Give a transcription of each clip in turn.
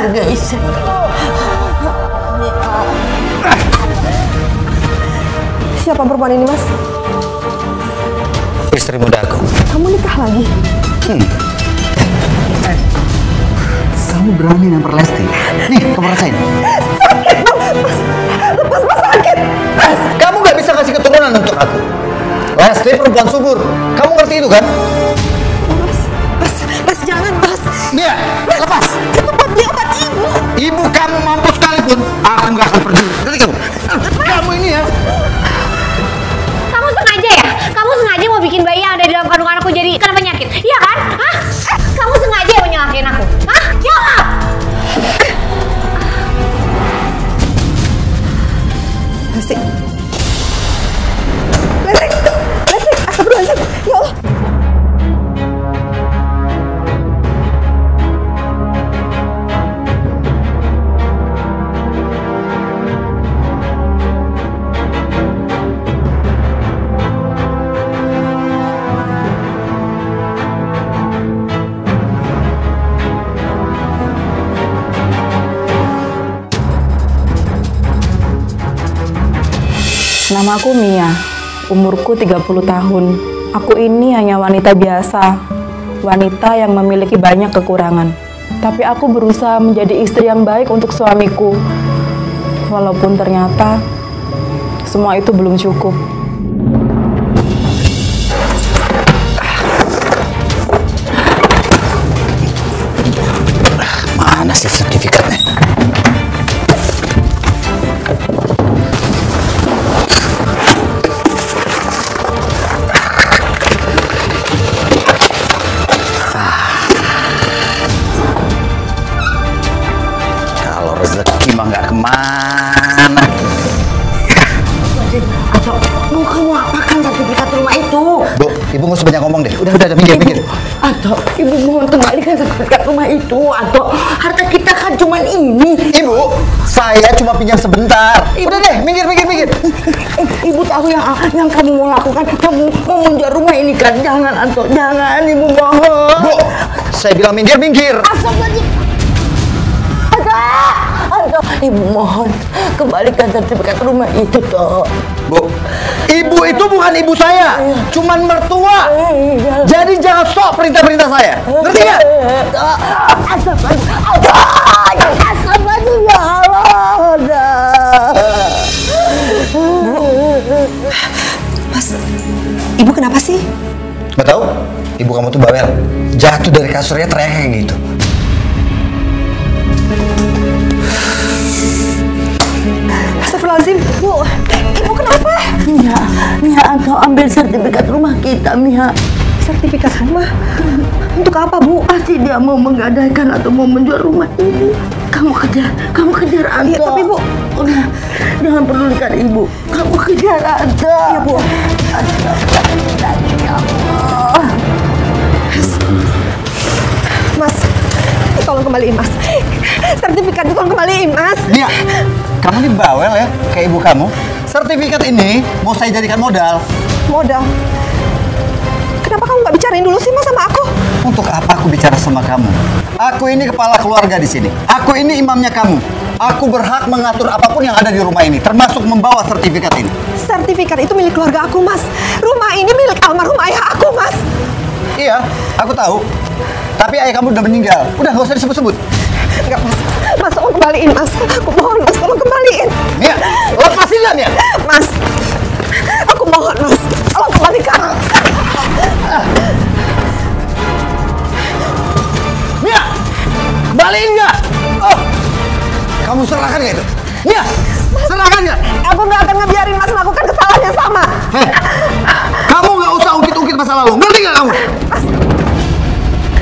hargai istri. Siapa perempuan ini, Mas? Istri muda aku. Kamu nikah lagi? Kamu berani nampar Lesti? Nih, kamu rasain. Sakit, Mas. Lepas, Mas, sakit. Mas, kamu nggak bisa kasih keturunan untuk aku. Lesti perempuan subur. Kamu ngerti itu kan? Mas, jangan, Mas. Iya, lepas. Itu buat beli obat ibu. Ibu kamu mampu sekalipun, aku nggak akan peduli. Ngerti kamu? Kamu ini ya. Kamu sengaja ya? Kamu sengaja mau bikin bayi yang ada di dalam kandungan aku jadi kena penyakit? Iya kan? Hah? Kamu sengaja mau nyelakain aku? Hah? Jawab! Lesti, astagfirullahaladzim. Ya Allah. Nama aku Mia, umurku 30 tahun. Aku ini hanya wanita biasa, wanita yang memiliki banyak kekurangan. Tapi aku berusaha menjadi istri yang baik untuk suamiku. Walaupun ternyata semua itu belum cukup. Mana sih sertifikatnya? Rezeki mah nggak kemana. Atau mau kamu apakan sertifikat rumah itu? Bu, ibu nggak usah banyak ngomong deh. Udah, minggir. Atau ibu mohon kembalikan sertifikat rumah itu. Atau harta kita kan cuma ini. Ibu, saya cuma pinjam sebentar. Udah deh, minggir. Ibu tahu yang kamu mau lakukan. Kamu mau menjual rumah ini kan? Jangan, Anto, jangan, ibu mohon. Bu, saya bilang minggir. Astagfirullahaladzim. Anto, ibu mohon kembalikan sertifikat rumah itu, toh. Bu, ibu itu bukan ibu saya, cuman mertua. Jadi jangan sok perintah-perintah saya, ngerti nggak? Astagfirullahaladzim, ya Allah. Mas, ibu kenapa sih? Nggak tahu, ibu kamu tuh bawel. Jatuh dari kasurnya teriak kayak gitu. Astagfirullahaladzim, Bu. Ibu kenapa? Mia, Anto ambil sertifikat rumah kita, Mia. Sertifikat rumah? Untuk apa, Bu? Pasti dia mau menggadaikan atau mau menjual rumah ini. Kamu kejar Anto. Ya, tapi Bu, udah, jangan pedulikan ibu. Kamu kejar Anto. Ya, Bu. Mas, tolong kembaliin, Mas. Sertifikat itu tolong kembaliin, Mas. Iya, kamu ini bawel ya, kayak ibu kamu. Sertifikat ini mau saya jadikan modal. Modal? Kenapa kamu nggak bicarain dulu sih, Mas, sama aku? Untuk apa aku bicara sama kamu? Aku ini kepala keluarga di sini. Aku ini imamnya kamu. Aku berhak mengatur apapun yang ada di rumah ini, termasuk membawa sertifikat ini. Sertifikat itu milik keluarga aku, Mas. Rumah ini milik almarhum ayah aku, Mas. Iya, aku tahu. Tapi ayah kamu udah meninggal. Udah, gak usah disebut-sebut. Enggak, Mas. Mas, tolong kembaliin, Mas. Aku mohon, Mas, tolong kembaliin. Mia, lepasin lah, Mia. Mas, aku mohon, Mas. Tolong kembalikan. Mia, kembaliin nggak? Oh, kamu serahkan nggak itu? Mia, serahkan nggak? Aku nggak akan ngebiarin Mas melakukan kesalahan yang sama. Hei, kamu nggak usah ungkit-ungkit masa lalu. Ngerti nggak kamu?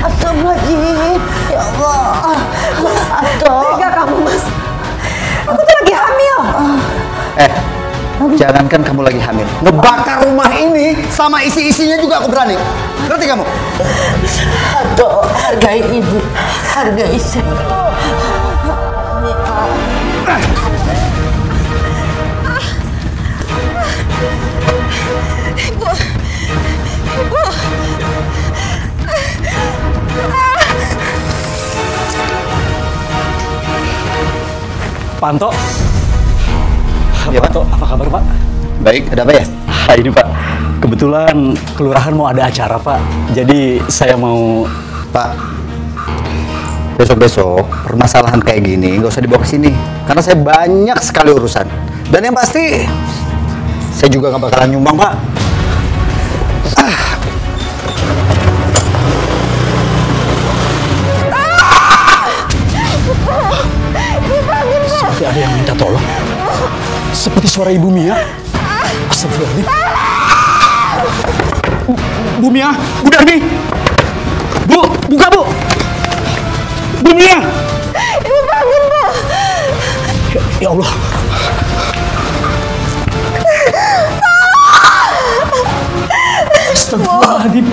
Astagfirullahaladzim, ya Allah. Mas Anto. Tega kamu, Mas. Aku tuh lagi hamil. Jangankan kamu lagi hamil, ngebakar rumah ini sama isi-isinya juga aku berani. Ngerti kamu? Anto, hargai ibu, hargai istri. Ibu. Pak Anto. Ya, Pak Anto, apa kabar Pak? Baik, ada apa ya? Ini Pak, kebetulan kelurahan mau ada acara Pak. Jadi saya mau... Pak, besok-besok permasalahan kayak gini nggak usah dibawa ke sini. Karena saya banyak sekali urusan. Dan yang pasti, saya juga nggak bakalan nyumbang Pak. Seperti ada yang minta tolong. Seperti suara Ibu Mia. Astagfirullahaladzim. Bu Mia, Bu Darmi. Bu, buka Bu. Bu Mia. Ibu bangun, Bu. Ya Allah. Astagfirullahaladzim.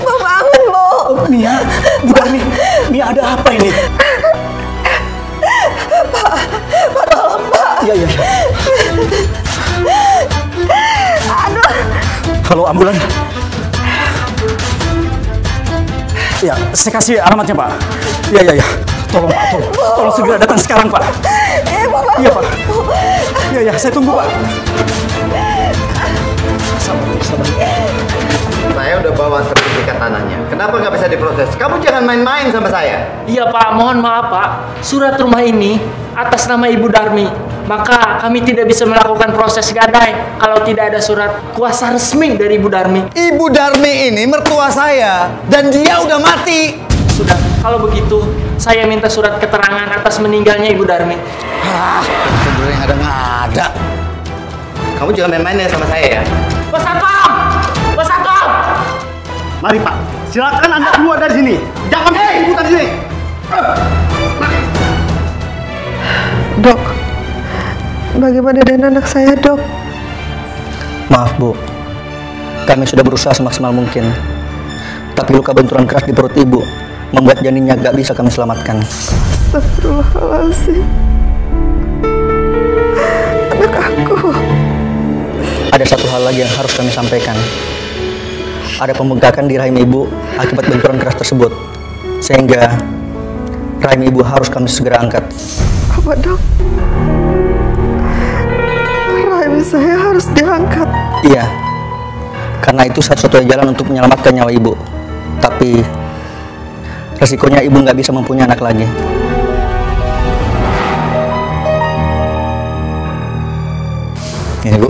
Bu bangun, Bu. Mia, Bu Darmi. Mia, ada apa ini? Pak tolong, Pak. Iya. Aduh. Halo, ambulan. Ya, saya kasih alamatnya, Pak. Iya. Tolong, Pak, tolong. Tolong segera datang sekarang, Pak. Iya, Pak. Iya, saya tunggu, Pak. Sabar. Saya udah bawa sertifikat tanahnya. Kenapa nggak bisa diproses? Kamu jangan main-main sama saya. Iya Pak, mohon maaf Pak. Surat rumah ini atas nama Ibu Darmi. Maka kami tidak bisa melakukan proses gadai kalau tidak ada surat kuasa resmi dari Ibu Darmi. Ibu Darmi ini mertua saya dan dia udah mati. Sudah, kalau begitu saya minta surat keterangan atas meninggalnya Ibu Darmi. Sebenarnya ada. Kamu jangan main-main ya sama saya ya. Bos Satpam! Bos Satpam! Mari, Pak. Silakan Anda keluar dari sini. Jangan ribut dari sini. Dok, bagaimana dengan anak saya, Dok? Maaf Bu, kami sudah berusaha semaksimal mungkin. Tapi luka benturan keras di perut ibu membuat janinnya gak bisa kami selamatkan. Astagfirullahaladzim. Anak aku. Ada satu hal lagi yang harus kami sampaikan. Ada pembengkakan di rahim ibu akibat benturan keras tersebut. Sehingga rahim ibu harus kami segera angkat. Apa, Dok? Rahim saya harus diangkat. Iya, karena itu satu-satunya jalan untuk menyelamatkan nyawa ibu. Tapi resikonya ibu nggak bisa mempunyai anak lagi. Ini Bu.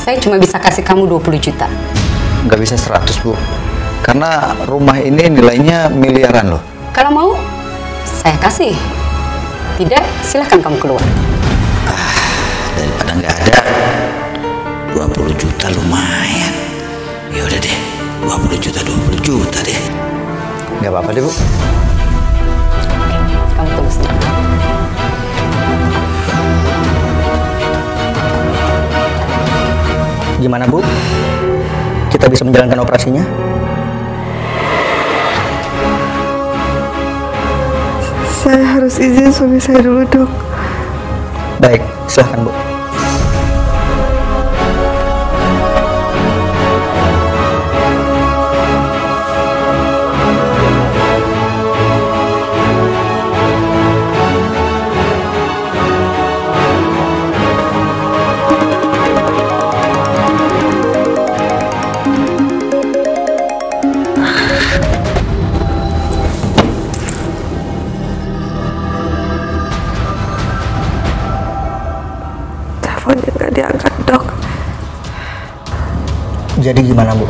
Saya cuma bisa kasih kamu 20 juta. Nggak bisa 100 Bu. Karena rumah ini nilainya miliaran loh. Kalau mau, saya kasih. Tidak, silahkan kamu keluar. Daripada nggak ada, 20 juta lumayan. Ya udah deh, 20 juta deh. Nggak apa-apa deh Bu. Kamu tunggu sebentar. Gimana Bu? Kita bisa menjalankan operasinya? Saya harus izin suami saya dulu, Dok. Baik, silahkan Bu. Teleponnya nggak diangkat, Dok. Jadi gimana Bu?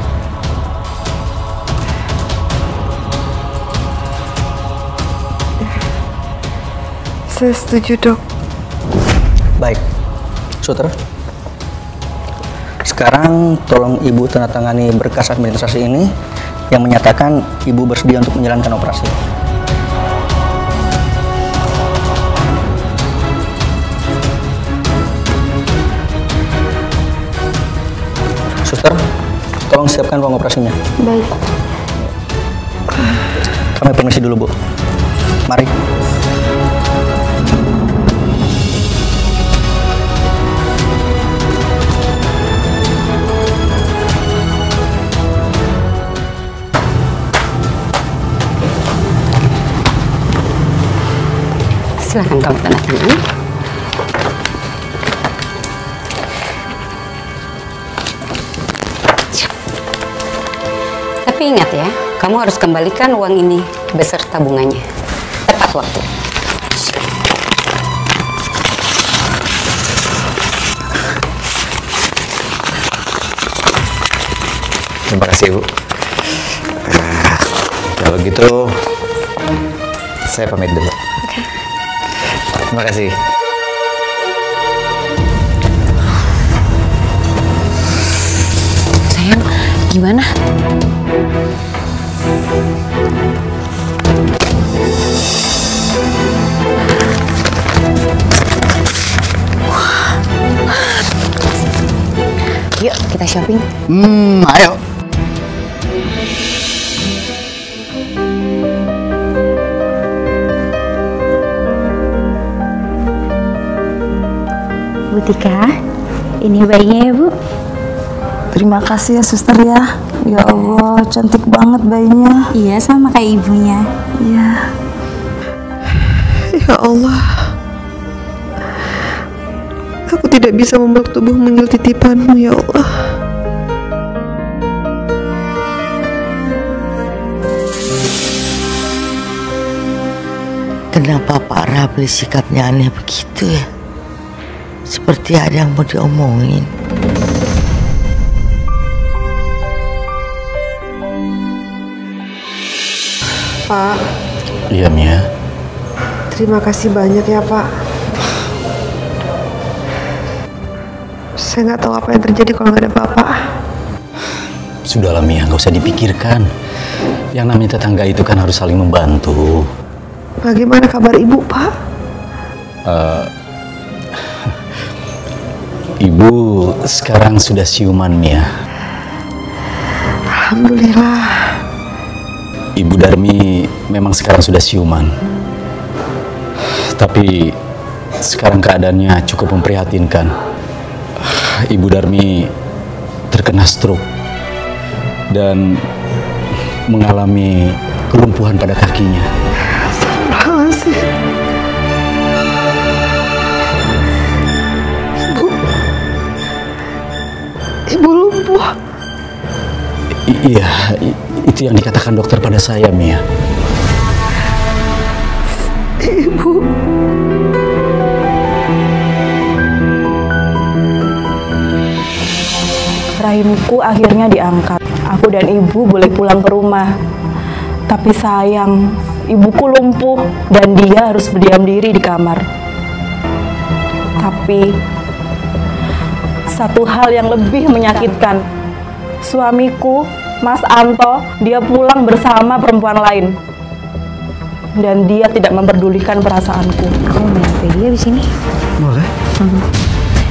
Saya setuju, Dok. Baik, Suter. Sekarang tolong Ibu tanda tangani berkas administrasi ini yang menyatakan Ibu bersedia untuk menjalankan operasi. Suster, tolong siapkan ruang operasinya. Baik. Kami permisi dulu, Bu. Mari. Silakan kamu tanda tangan. Tapi ingat ya, kamu harus kembalikan uang ini beserta bunganya. Tepat waktu. Terima kasih, Bu. Kalau gitu, saya pamit dulu. Oke. Terima kasih. Sayang, gimana? Yuk, kita shopping. Ayo. Bu Tika, ini bayinya ya Bu. Terima kasih ya suster ya. Ya Allah, cantik banget bayinya. Iya, sama kayak ibunya. Iya. Ya Allah, aku tidak bisa memeluk tubuh mungil titipanmu, ya Allah. Kenapa Pak Rapli sikapnya aneh begitu ya? Seperti ada yang mau diomongin. Pak, Iya, Mia. terima kasih banyak ya Pak. Saya nggak tahu apa yang terjadi kalau nggak ada Bapak. Sudahlah, Mia, nggak usah dipikirkan. Yang namanya tetangga itu kan harus saling membantu. Bagaimana kabar Ibu, Pak? Ibu sekarang sudah siuman, Mia. Alhamdulillah. Ibu Darmi memang sekarang sudah siuman. Tapi sekarang keadaannya cukup memprihatinkan. Ibu Darmi terkena stroke dan mengalami kelumpuhan pada kakinya. Ibu lumpuh. Iya, itu yang dikatakan dokter pada saya, Mia. Ibu. Rahimku akhirnya diangkat. Aku dan ibu boleh pulang ke rumah. Tapi sayang, ibuku lumpuh dan dia harus berdiam diri di kamar. Tapi satu hal yang lebih menyakitkan, suamiku, Mas Anto, dia pulang bersama perempuan lain. Dan dia tidak memperdulikan perasaanku. Aku mau nyampe dia di sini. Boleh?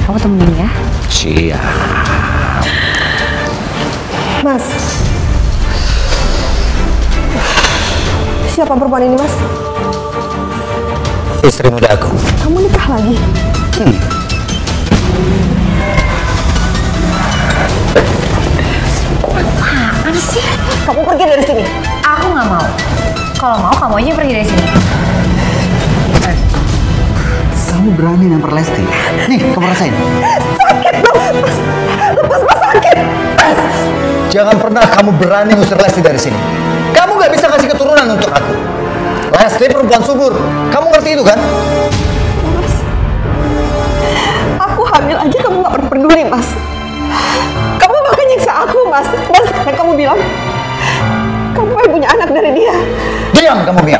Kamu temenin ya. Siap. Mas, siapa perempuan ini, Mas? Istri muda aku. Kamu nikah lagi? Apaan sih? Kamu pergi dari sini. Aku nggak mau. Kalau mau, kamu aja pergi dari sini. Kamu berani nampar Lesti? Nih, kamu rasain. Sakit, Mas. Lepas, Mas, sakit. Mas, jangan pernah kamu berani ngusir Lesti dari sini. Kamu nggak bisa kasih keturunan untuk aku. Lesti perempuan subur. Kamu ngerti itu kan? Mas, aku hamil aja kamu nggak pernah peduli, Mas. Kamu bahkan nyiksa aku, Mas. Dan sekarang kamu bilang kamu pengen punya anak dari dia. Diam kamu, Mia.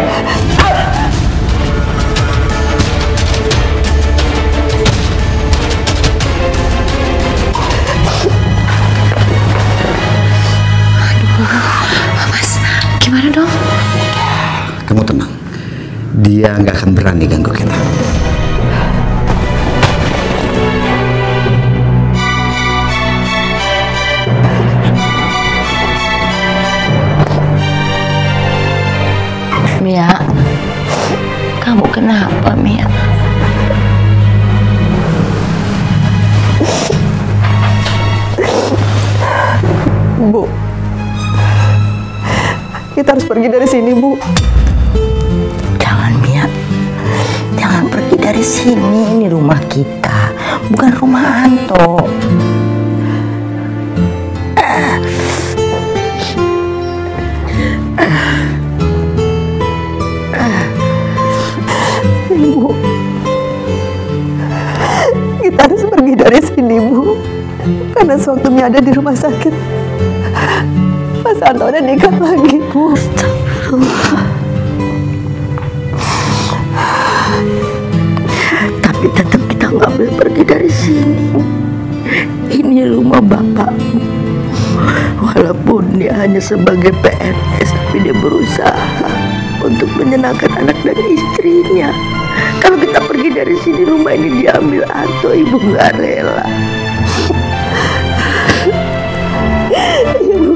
Mas, gimana dong? Kamu tenang. Dia nggak akan berani ganggu kita. Mia, kamu kenapa, Mia? Bu, kita harus pergi dari sini, Bu. Jangan, Mia. Jangan pergi dari sini, ini rumah kita, bukan rumah Anto. Ibu, kita harus pergi dari sini, Bu. Karena sewaktu Mia ada di rumah sakit, Mas Anto udah nikah lagi, Bu. Tapi tetap kita nggak boleh pergi dari sini. Ini rumah bapakmu. Walaupun dia hanya sebagai PNS, tapi dia berusaha untuk menyenangkan anak dan istrinya. Kalau kita pergi dari sini, rumah ini diambil Anto, ibu nggak rela. Ibu,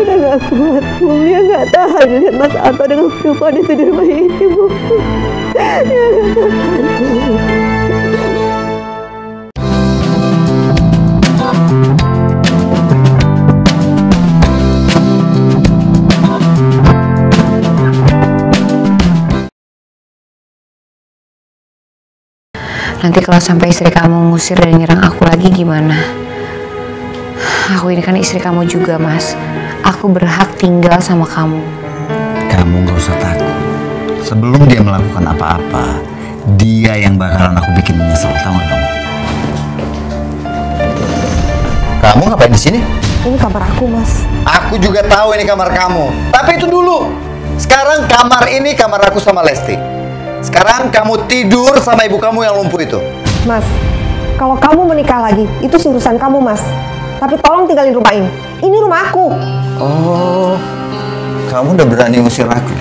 udah gak kuat, Bu. Mia gak tahan lihat Mas Anto dengan perempuan itu di rumah ini, Bu. Nanti kalau sampai istri kamu ngusir dan nyerang aku lagi gimana? Aku ini kan istri kamu juga, Mas. Aku berhak tinggal sama kamu. Kamu gak usah takut. Sebelum dia melakukan apa-apa, dia yang bakalan aku bikin menyesal, tahu gak kamu? Kamu ngapain di sini? Ini kamar aku, Mas. Aku juga tahu ini kamar kamu. Tapi itu dulu. Sekarang kamar ini kamar aku sama Lesti. Sekarang kamu tidur sama ibu kamu yang lumpuh itu. Mas, kalau kamu menikah lagi, itu urusan kamu, Mas. Tapi tolong tinggalin rumah ini. Ini rumah aku. Oh, kamu udah berani usir aku.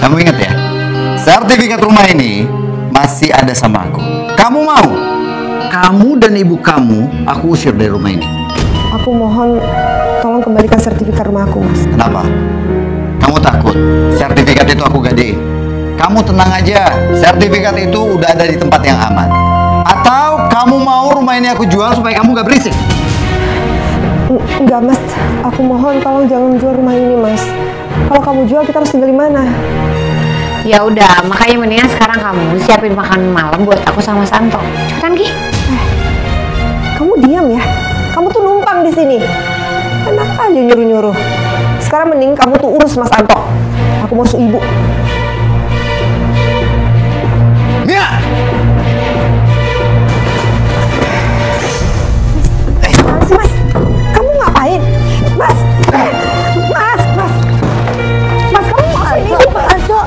Kamu ingat ya, sertifikat rumah ini masih ada sama aku. Kamu mau? Kamu dan ibu kamu aku usir dari rumah ini. Aku mohon, tolong kembalikan sertifikat rumah aku, Mas. Kenapa? Kamu takut sertifikat itu aku gadein? Kamu tenang aja, sertifikat itu udah ada di tempat yang aman. Atau kamu mau rumah ini aku jual supaya kamu gak berisik? Enggak, Mas. Aku mohon tolong jangan jual rumah ini, Mas. Kalau kamu jual, kita harus tinggal di mana? Ya udah, makanya mendingan sekarang kamu siapin makan malam buat aku sama Santo. Cepetan, Ki. Kamu diam ya. Kamu tuh numpang di sini. Enak aja nyuruh-nyuruh. Sekarang mending kamu tuh urus Mas Anto. Aku mau suruh ibu. Mia! Mas, kamu ngapain? Mas, Mas, kamu mau sini? Anto,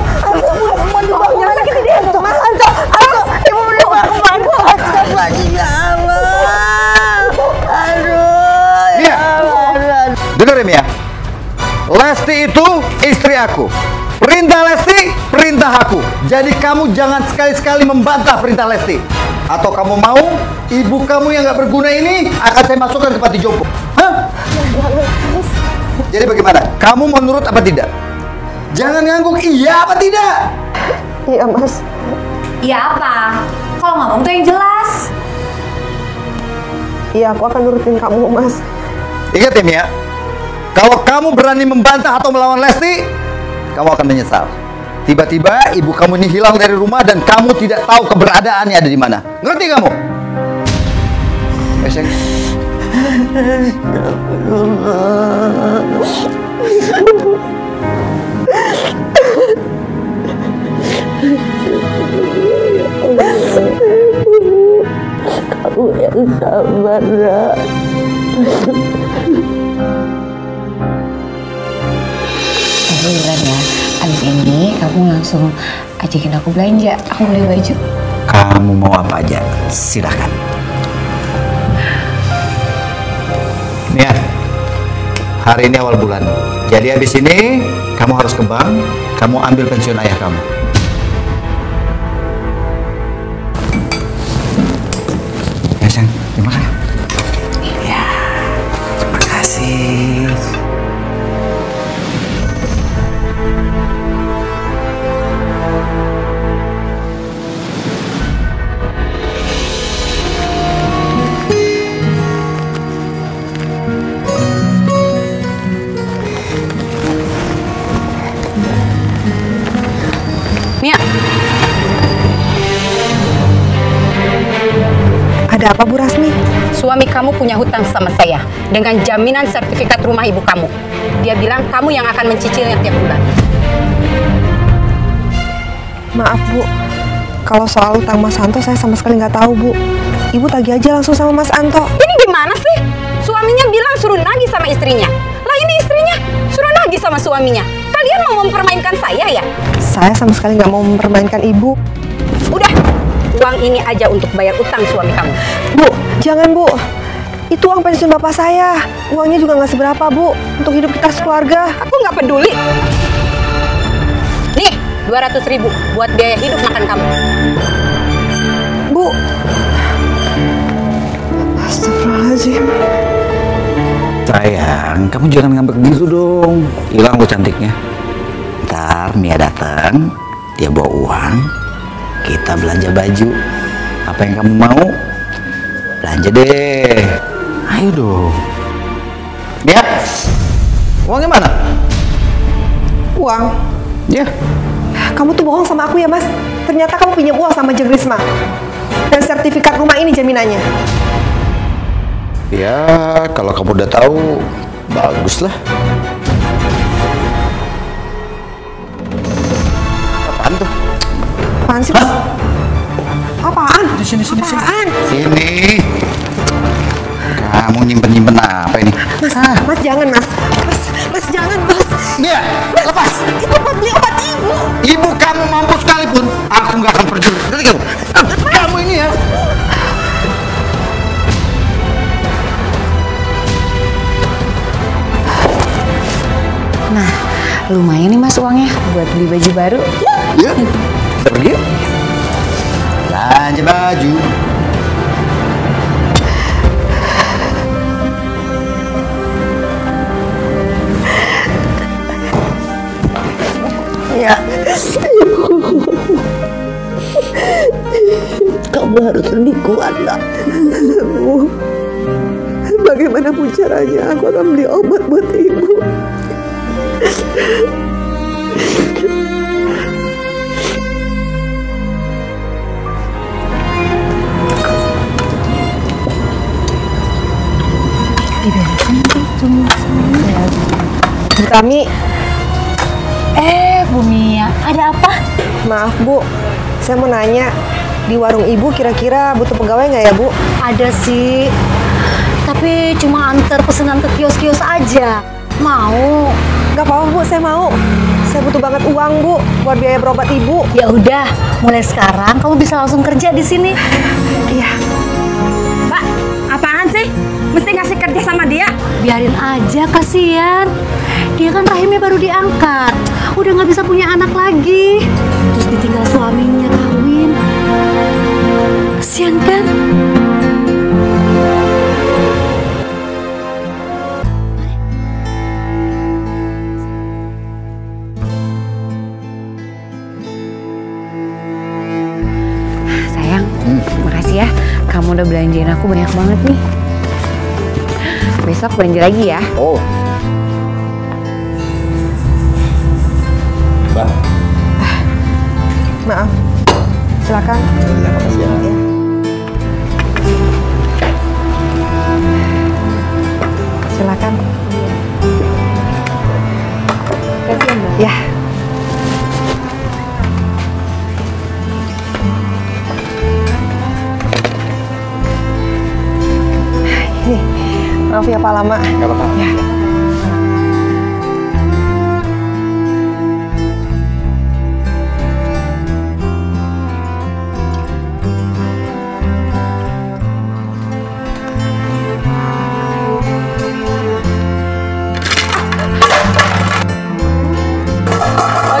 mau dibawa jangan sakit dia. Mas, Anto, ibu mau dibawa kemana? Astagfirullahaladzim, ya Allah. Aduh, Mia, dengerin Mia. Lesti itu istri aku. Perintah Lesti, perintah aku. Jadi kamu jangan sekali-sekali membantah perintah Lesti. Atau kamu mau ibu kamu yang gak berguna ini akan saya masukkan ke panti jompo? Hah? Jadi bagaimana? Kamu mau nurut apa tidak? Jangan ngangguk iya apa tidak? Iya, Mas. Iya apa? Kalau ngomong tuh yang jelas. Iya, aku akan nurutin kamu, Mas. Ingat ya Mia, kalau kamu berani membantah atau melawan Lesti, kamu akan menyesal. Tiba-tiba ibu kamu ini hilang dari rumah dan kamu tidak tahu keberadaannya ada di mana. Ngerti kamu? Esek. Kamu yang sabar, Ra. Beneran ya, abis ini kamu langsung ajakin aku belanja. Aku beli baju. Kamu mau apa aja, silakan. Nia, hari ini awal bulan. Jadi habis ini kamu harus ke bank, kamu ambil pensiun ayah kamu. Ya, sayang, terima kasih. Ya, terima kasih. Mia, Ada apa Bu Rasmi? Suami kamu punya hutang sama saya dengan jaminan sertifikat rumah ibu kamu. Dia bilang kamu yang akan mencicilnya tiap bulan. Maaf Bu, kalau soal utang Mas Anto saya sama sekali nggak tahu Bu. Ibu tagih aja langsung sama Mas Anto. Ini gimana sih? Suaminya bilang suruh nagih sama istrinya. Lah ini istrinya suruh nagih sama suaminya. Kalian mau mempermainkan saya ya? Saya sama sekali nggak mau mempermainkan Ibu. Udah, uang ini aja untuk bayar utang suami kamu. Bu, jangan Bu. Itu uang pensiun bapak saya. Uangnya juga nggak seberapa Bu, untuk hidup kita sekeluarga. Aku nggak peduli. Nih, 200.000 buat biaya hidup makan kamu. Bu. Astagfirullahaladzim. Sayang, kamu jangan ngambek gitu dong. Hilang lo cantiknya. Ntar Mia datang, dia bawa uang, kita belanja baju. Apa yang kamu mau? Belanja deh. Ayo dong. Mia, uangnya mana? Uang? Ya. Kamu tuh bohong sama aku ya Mas. Ternyata kamu pinjam uang sama Jeng Risma. Dan sertifikat rumah ini jaminannya. Ya, kalau kamu udah tahu, baguslah. Apaan tuh? Apaan sih? Mas? Apaan? Sini. Apaan? Sini. Kamu nyimpen apa ini? Mas jangan Mas. Mas jangan Mas. Mia, lepas. Itu buat beli obat Ibu. Ibu kamu mampu sekalipun, aku nggak akan peduli. Ngerti kamu? Kamu ini ya. Nah, lumayan nih Mas uangnya buat beli baju baru. Ya, kita pergi. Belanja baju. Ya, kamu harus lebih kuat, nak. Bu, bagaimanapun caranya aku akan beli obat buat Ibu. Bu Tami. Bu Mia, ada apa? Maaf Bu, saya mau nanya, di warung Ibu kira-kira butuh pegawai nggak ya Bu? Ada sih, tapi cuma antar pesanan ke kios-kios aja. Mau? Nggak apa-apa Bu, saya mau. Saya butuh banget uang Bu, buat biaya berobat Ibu. Ya udah, mulai sekarang kamu bisa langsung kerja di sini. Iya. Mbak, apaan sih? Mesti ngasih kerja sama dia? Biarin aja, kasihan. Dia kan rahimnya baru diangkat, udah nggak bisa punya anak lagi. Terus ditinggal suaminya kawin. Kasihan kan? Sayang, makasih ya. Kamu udah belanjain aku banyak banget nih. Besok belanja lagi ya. Oh. Mbak. Maaf. Silakan. Terima kasih ya. Silakan. Kasih Mbak. Ya. Nih, maaf ya Pak lama. Nggak apa-apa. Ya.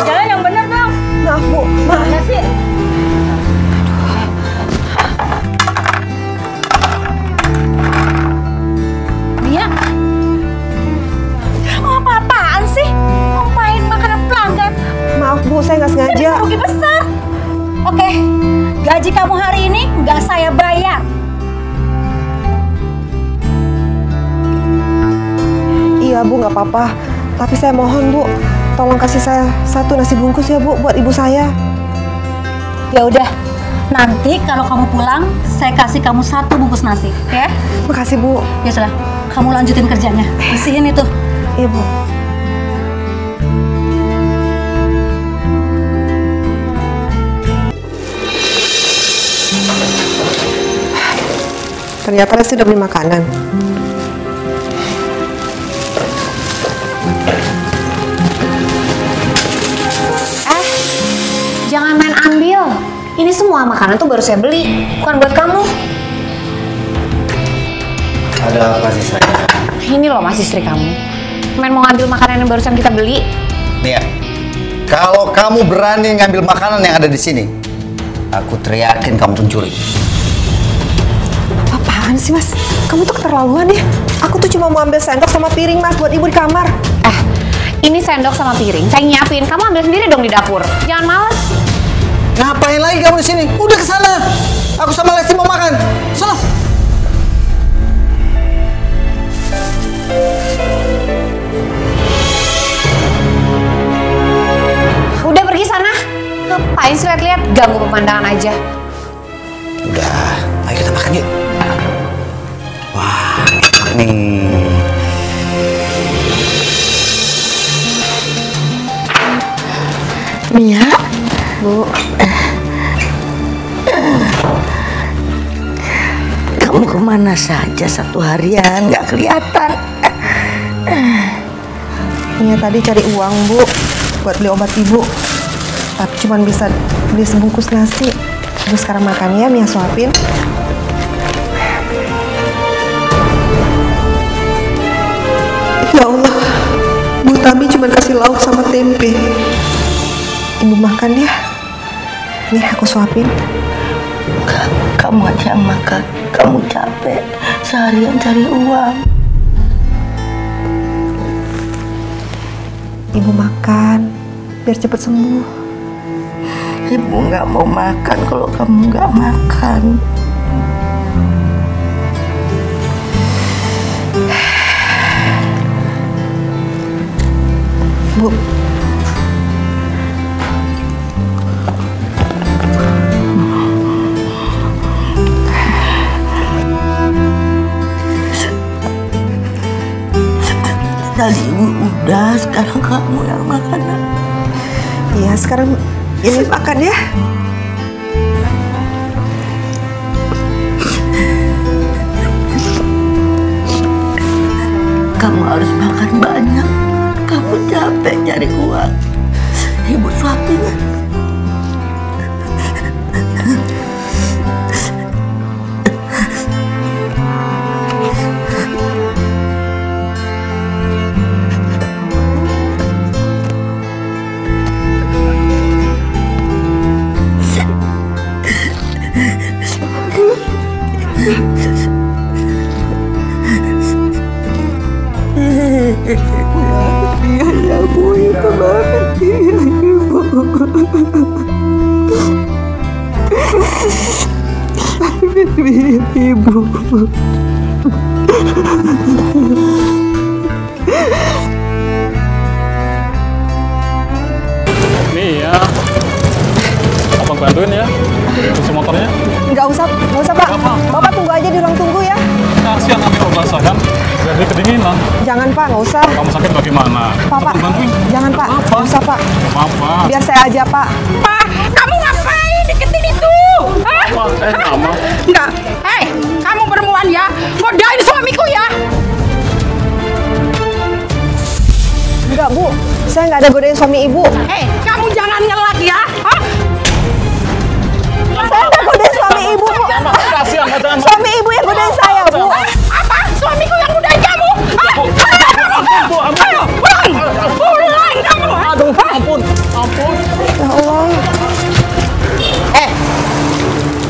Jalan yang bener dong. Maaf Bu, maaf. Mana sih? Mia, apa-apaan sih? Numpahin makanan pelanggan. Maaf Bu, saya nggak sengaja. Saya bisa rugi besar. Oke, gaji kamu hari ini nggak saya bayar. Iya Bu, nggak apa-apa. Tapi saya mohon Bu, tolong kasih saya satu nasi bungkus ya Bu, buat ibu saya. Ya udah, Nanti kalau kamu pulang, saya kasih kamu 1 bungkus nasi, ya? Makasih, Bu. Ya sudah, kamu lanjutin kerjanya. Bersihin itu. Iya, Bu. Ternyata Lesti udah beli makanan. Jangan main ambil. Ini semua makanan tuh baru saya beli, bukan buat kamu. Ada apa sih saya? Ini loh Mas, istri kamu. Main mau ngambil makanan yang barusan kita beli. Nia, kalau kamu berani ngambil makanan yang ada di sini, aku teriakin kamu pencuri. Apaan sih, Mas? Kamu tuh keterlaluan ya. Aku tuh cuma mau ambil sendok sama piring, Mas, buat ibu di kamar. Ini sendok sama piring, saya nyiapin. Kamu ambil sendiri dong di dapur. Jangan males. Ngapain lagi kamu di sini? Udah ke sana. Aku sama Lesti mau makan. Sana. Udah pergi sana. Ngapain sih lihat-lihat? Ganggu pemandangan aja. Udah, ayo kita makan yuk. Wah, nih. Mia, Bu. Kamu kemana saja 1 harian? Nggak kelihatan. Mia tadi cari uang, Bu, buat beli obat ibu. Tapi cuma bisa beli sebungkus nasi. Terus sekarang makan ya, Mia suapin. Ya Allah, Bu Tami cuma kasih lauk sama tempe. Ibu makan ya. Nih aku suapin. Kamu aja yang makan. Kamu capek seharian cari uang. Ibu makan biar cepat sembuh. Ibu nggak mau makan kalau kamu nggak makan. Bu, tadi ibu udah, sekarang kamu yang makan. iya sekarang ini makan ya. Kamu harus makan banyak. Kamu capek cari uang. Ibu suapin ya. Ya Bu, itu banget Ibu. Nih ya, abang bantuin ya, cuci motornya. Nggak usah Pak. Bapak tunggu aja di ruang tunggu ya. Kasihan nanti kalau basah kan, biar dia kedinginan. Jangan Pak, nggak usah. Kamu sakit bagaimana? Pak, bantuin. jangan Pak, nggak usah Pak. Apa? Biar saya aja Pak. Pak, kamu ngapain deketin itu? Hah? Mama. Enggak. Hei, kamu perempuan ya, godain suamiku ya. Enggak Bu, saya nggak ada godain suami Ibu. Hei, kamu jangan ngelak ya. Hah? Saya nggak godain suami Ibu Bu. Kasihan ada. Suami Ibu yang godain saya Bu. Apa? Suamiku yang godain kamu? Hah? Ayo, pulang! Pulang kamu! Aduh, ampun. Ya Allah.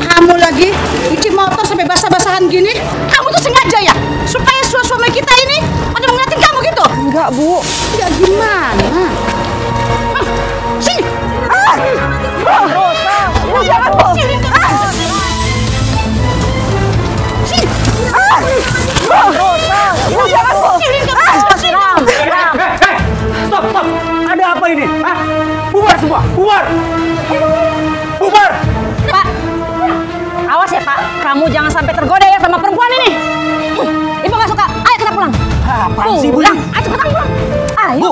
Kamu lagi cuci motor sampai basah-basahan gini? Kamu tuh sengaja ya? Supaya suami kita ini pada ngeliatin kamu gitu? Enggak Bu. Ya gimana? Hah? Sini! Rosa, Bu jangan Bu. Sini! Sini! Rosa, Bu jangan Bu. Siram! Stop. Ada apa ini? Hah? Bubar semua, bubar. Bubar. Pak, Pak, kamu jangan sampai tergoda ya sama perempuan ini. Ibu nggak suka. Ayo kita pulang. Apaan sih, Bu? Pulang. Ayo cepetan pulang. Ayo. Bu.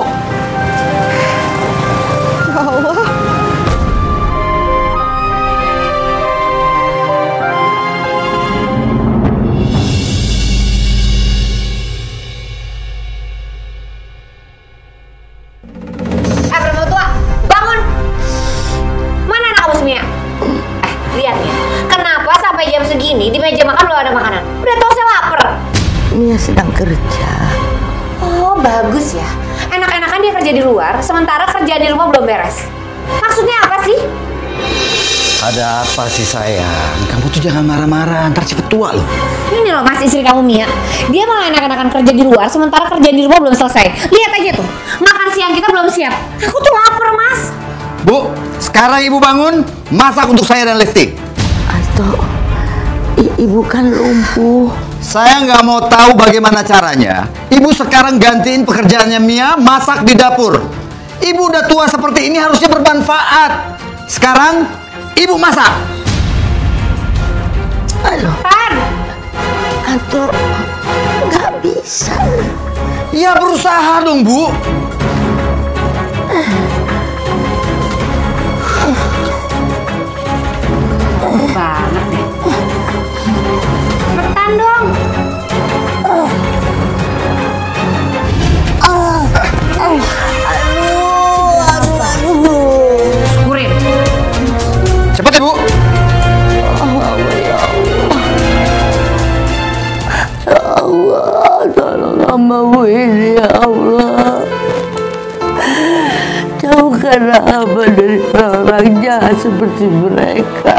Ya Allah. Perempuan tua, bangun. Mana anak kamu Mia? Lihat ya, kenapa sampai jam segini di meja makan belum ada makanan? Udah tau saya lapar. Mia sedang kerja. Oh, bagus ya. Enak-enakan dia kerja di luar, sementara kerja di rumah belum beres. Maksudnya apa sih? Ada apa sih sayang? Kamu tuh jangan marah-marah, ntar cepet tua loh. Ini loh Mas, istri kamu Mia. Dia malah enak-enakan kerja di luar, sementara kerja di rumah belum selesai. Lihat aja tuh, makan siang kita belum siap. Aku tuh lapar, Mas. Bu, sekarang ibu bangun, masak untuk saya dan Lesti. Alto, ibu kan lumpuh. Saya nggak mau tahu bagaimana caranya. Ibu sekarang gantiin pekerjaannya Mia masak di dapur. Ibu udah tua seperti ini harusnya bermanfaat. Sekarang ibu masak. Halo. Pan. Alto, nggak bisa. Ya berusaha dong, Bu. Banget deh. Cepetan dong. Syukurin. Cepat Ibu. Ya Allah, tolong hamba-Mu ini ya Allah. Jauhkanlah hamba dari orang jahat seperti mereka.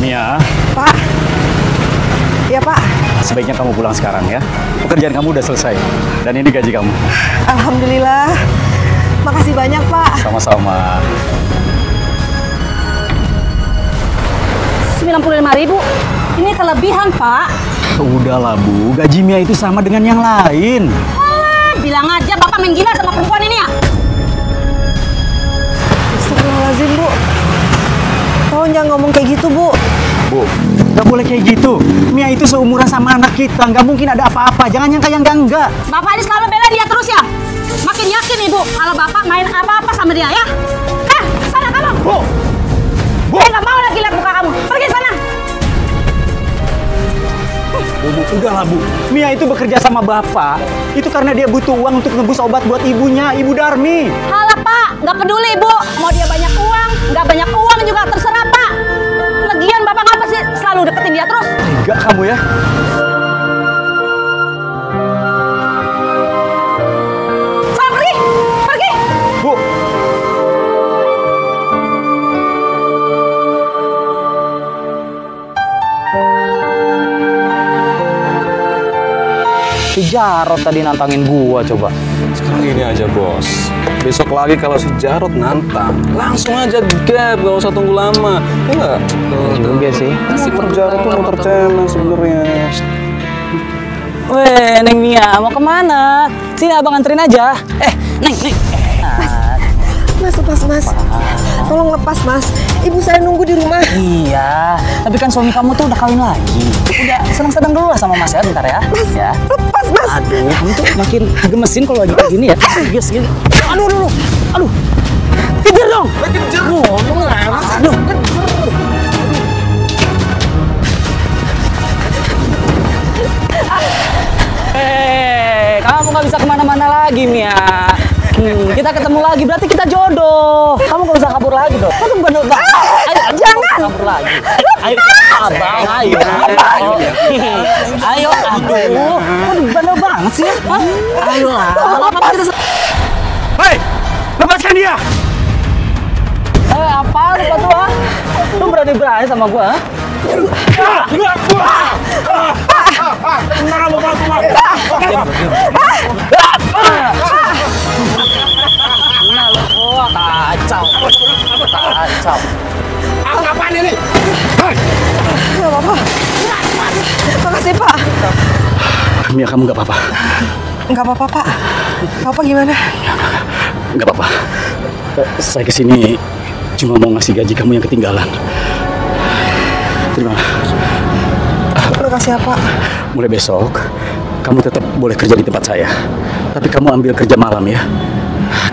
Mia, Pak. Ya Pak. sebaiknya kamu pulang sekarang ya. Pekerjaan kamu udah selesai. Dan ini gaji kamu. Alhamdulillah. Makasih banyak Pak. Sama-sama. 95.000. Ini kelebihan, Pak. Udahlah Bu, gaji Mia itu sama dengan yang lain. Bilang aja Bapak main gila sama perempuan ini ya. Astagfirullahaladzim Bu. Tolong jangan ngomong kayak gitu Bu. Bu, nggak boleh kayak gitu. Mia itu seumuran sama anak kita, nggak mungkin ada apa-apa. Jangan nyangka yang enggak. Bapak ini selalu bela dia terus ya. Makin yakin Ibu kalau Bapak main apa-apa sama dia ya. Sana kamu. Bu. Saya nggak mau lagi lihat muka kamu. Pergi sana. Bu, udahlah Bu. Mia itu bekerja sama Bapak. Itu karena dia butuh uang untuk nebus obat buat ibunya, Ibu Darmi. Halah Pak, nggak peduli Ibu. Mau dia banyak uang, nggak banyak uang juga terserah Pak. Lagian Bapak ngapa sih selalu deketin dia terus? Enggak kamu ya. Sana pergi, pergi. Bu. Si Jarot tadi nantangin gua coba. Sekarang gini aja bos, besok lagi kalau si Jarot nantang, langsung aja gap, gak usah tunggu lama, ya nggak? Juga sih. Si Jarot tuh motor cemen sebenarnya. Weh, Neng Mia, mau kemana? Sini abang anterin aja. Neng. Mas. Tolong lepas Mas. Ibu saya nunggu di rumah. Iya, tapi kan suami kamu tuh udah kawin lagi. Udah senang-senang dulu lah sama Mas ya, bentar ya. Mas, ya. lepas Mas. Aduh, kamu tuh makin gemesin kalau lagi kayak gini ya. Yes, gitu. Aduh. Kejar dong. Kejar. Aduh. Kamu nggak bisa kemana-mana lagi, Mia. Kita ketemu lagi, berarti kita jodoh. Kamu nggak usah kabur lagi dong. Kamu bener banget. Ayo, jangan kabur lagi. Ayo, abang, ayo. Ayo, aduh. Kamu bener banget sih. Ayo lah. Hei, lepaskan dia. Apa lupa tuh? Lu berani-berani sama gua? Kamu bantu, Mas. Kacau. Kacau. Apaan ini? Nggak apa-apa. Makasih, Pak. Mia, kamu nggak apa-apa? Nggak apa-apa, Pak. Bapak gimana? Nggak apa-apa. Saya kesini cuma mau ngasih gaji kamu yang ketinggalan. Terima. Makasih ya, Pak. Mulai besok, kamu tetap boleh kerja di tempat saya. Tapi kamu ambil kerja malam ya.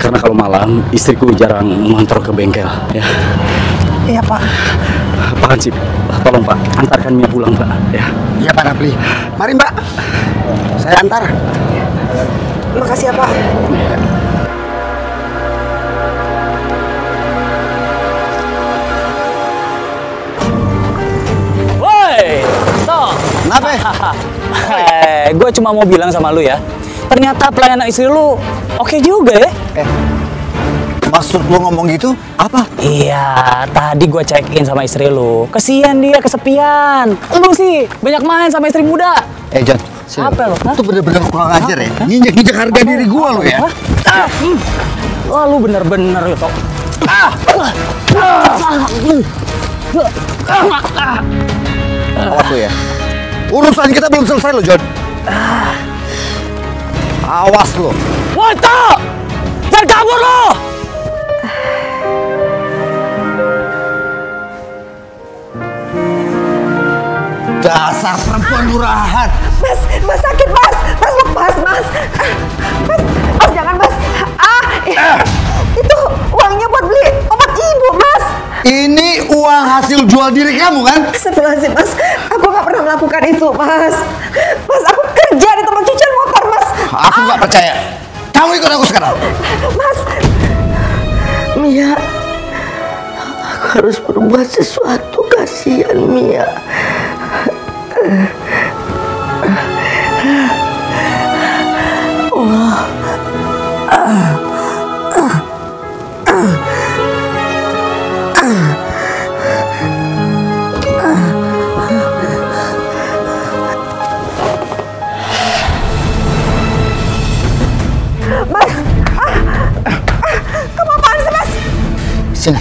Karena kalau malam, istriku jarang ngontor ke bengkel ya. Iya, Pak. Pak Hansip, tolong Pak, antarkan Mia pulang Pak ya. Iya Pak Rapli. Mari Mbak, saya antar. Makasih ya, Pak. Woi, toh. Kenapa? Gue cuma mau bilang sama lu ya. Ternyata pelayanan istri lu oke juga ya. Maksud lu ngomong gitu apa? Iya, tadi gue check in sama istri lu. Kesian dia kesepian. Lu sih banyak main sama istri muda. John, apa lo? Itu bener-bener kurang ajar ya. Nginjek-nginjek harga diri gue lu ya. Wah, lu bener-bener ya, Tok. Awas lu ya. Urusan kita belum selesai lo, John. Awas lo. Woi, Tok! Jangan kabur lo! Dasar perempuan murahan. Mas sakit, Mas. Mas lepas, Mas. Mas jangan, Mas. Itu uangnya buat beli obat ibu, Mas. Ini uang hasil jual diri kamu kan? Astagfirullahaladzim, Mas. Aku nggak pernah melakukan itu, Mas. Mas, aku kerja di tempat cucian motor, Mas. Aku nggak percaya. Kamu ikut aku sekarang. Mas. Mia, aku harus berbuat sesuatu. Kasihan Mia. Mas. Kamu apaan sih, Mas? Sini.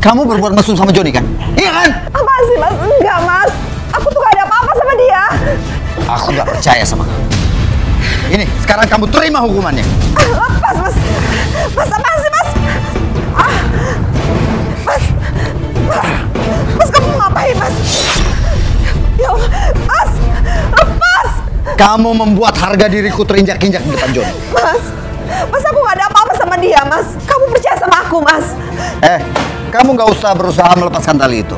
Kamu berbuat mesum sama Joni kan? Iya kan? Apaan sih, Mas? Enggak, Mas. Aku tuh gak ada apa-apa sama dia. Aku nggak percaya sama kamu. Ini, sekarang kamu terima hukumannya. Lepas, Mas. Mas, apaan sih, Mas? Mas. Mas, kamu ngapain, Mas? Ya Allah, Mas. Lepas. Kamu membuat harga diriku terinjak-injak di depan Joni. Mas, aku gak ada apa-apa sama dia, Mas. Kamu percaya sama aku, Mas. Kamu nggak usah berusaha melepaskan tali itu.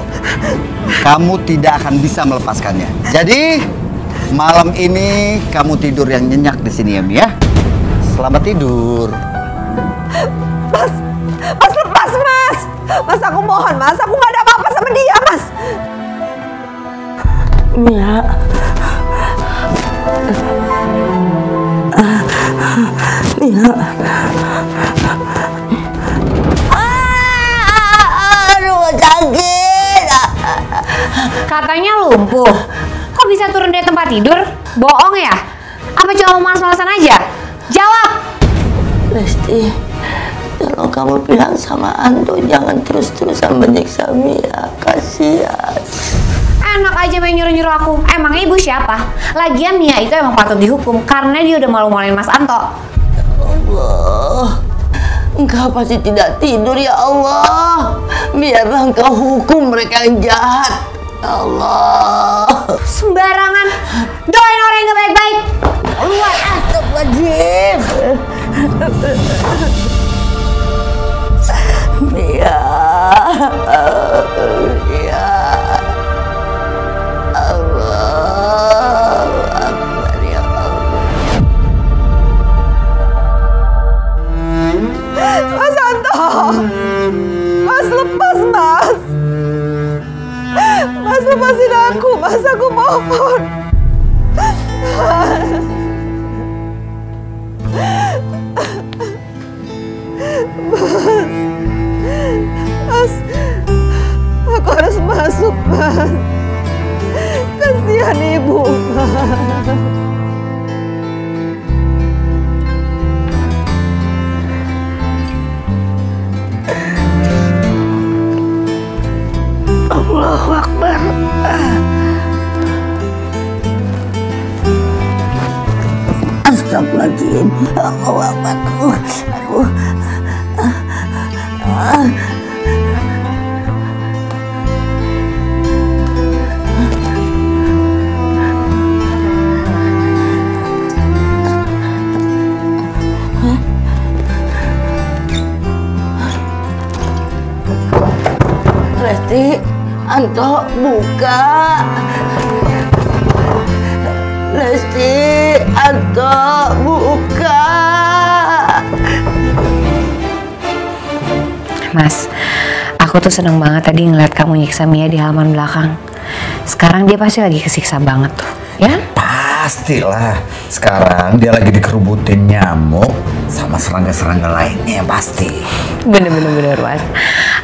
Kamu tidak akan bisa melepaskannya. Jadi, malam ini kamu tidur yang nyenyak di sini ya, Mia. Selamat tidur. Mas lepas, Mas. Mas, aku mohon, Mas. Aku gak ada apa-apa sama dia, Mas. Mia. Mia. Aduh, sakit. Katanya lumpuh. Kok bisa turun dari tempat tidur? Bohong ya? Apa cuma mau malas-malasan aja? Jawab! Lesti, tolong kamu bilang sama Anto jangan terus-terusan menyiksa Mia. Kasihan. Enak aja main nyuruh-nyuruh aku. Emangnya ibu siapa? Lagian Mia itu emang patut dihukum karena dia udah malu-maluin Mas Anto. Allah, Engkau pasti tidak tidur ya Allah. Biarlah Engkau hukum mereka yang jahat. Allah. Sembarangan. Doain orang yang gak baik-baik. Keluar, astagfirullahaladzim. Mia. Mia. Allah. Akbar ya Allah. Mas Anto. Mas, lepas, Mas. Mas, lepasin aku. Mas, aku mohon. Mas, aku harus masuk, Mas. Kasihan ibu. Allahu Akbar. Astagfirullahaladzim. Allahu Akbar. Lesti, Anto buka. Lesti, Anto buka. Mas, aku tuh seneng banget tadi ngeliat kamu nyiksa Mia di halaman belakang. Sekarang dia pasti lagi kesiksa banget tuh, ya? Pastilah. Sekarang dia lagi dikerubutin nyamuk sama serangga-serangga lainnya pasti. Bener-bener Mas.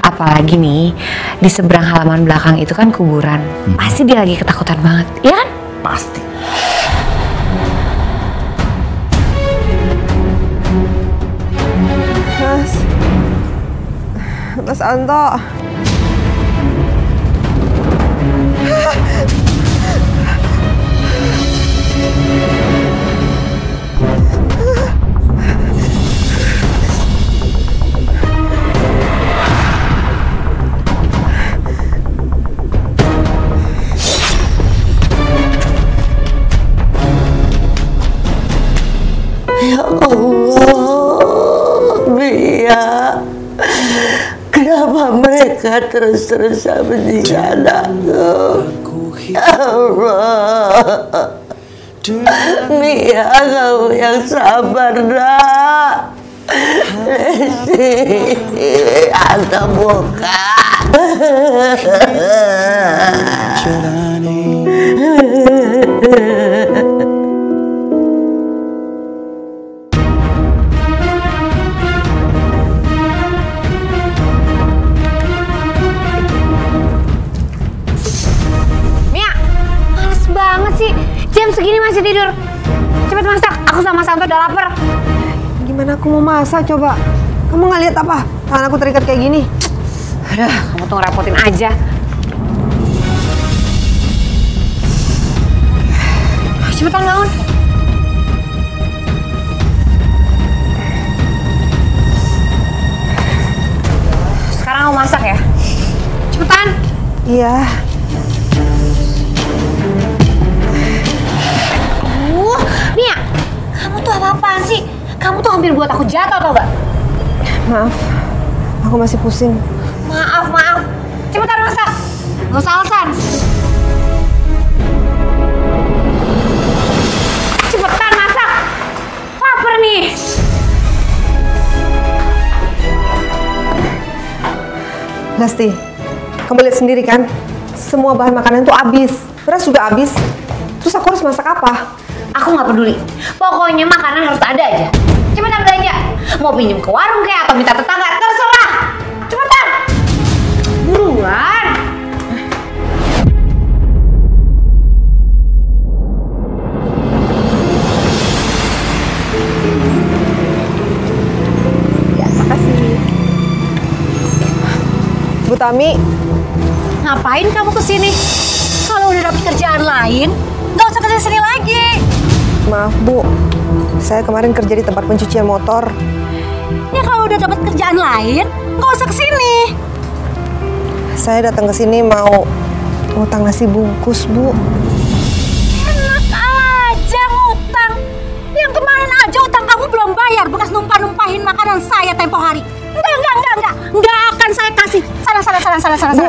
Apalagi nih, di seberang halaman belakang itu kan kuburan. Pasti dia lagi ketakutan banget, ya kan? Pasti. Mas Anto. Ya Allah, Mia. Kenapa mereka terus-terusan menyiksa anakku? Ya Allah. Mia, kamu yang sabar, nak. Lesti, Anto buka. Jam segini masih tidur. Cepet masak, aku sama Santo udah lapar. Gimana aku mau masak coba? Kamu nggak lihat apa? Tangan aku terikat kayak gini. Aduh, kamu tuh ngerepotin aja. Cepetan bangun. Sekarang aku masak ya. Cepetan. Iya. Mia, kamu tuh apa-apaan sih? Kamu tuh hampir buat aku jatuh, tau gak? Maaf, aku masih pusing. Maaf. Cepetan masak. Gak usah alasan. Cepetan masak. Lapar nih. Lesti, kamu lihat sendiri kan? Semua bahan makanan tuh habis. Beras juga habis. Terus aku harus masak apa? Aku nggak peduli. Pokoknya makanan harus ada aja. Cepetan belanja. Mau pinjem ke warung kayak atau minta tetangga, terserah. Cepetan. Buruan. Ya, makasih. Bu Tami. Ngapain kamu kesini? Kalau udah dapet kerjaan lain, nggak usah kesini lagi. Maaf Bu, saya kemarin kerja di tempat pencucian motor. Ya kalau udah dapat kerjaan lain, nggak usah kesini. Saya datang ke sini mau ngutang nasi bungkus, Bu. Enak aja ngutang. Yang kemarin aja utang kamu belum bayar, bekas numpah-numpahin makanan saya tempo hari. Enggak. Enggak akan saya kasih. Sana.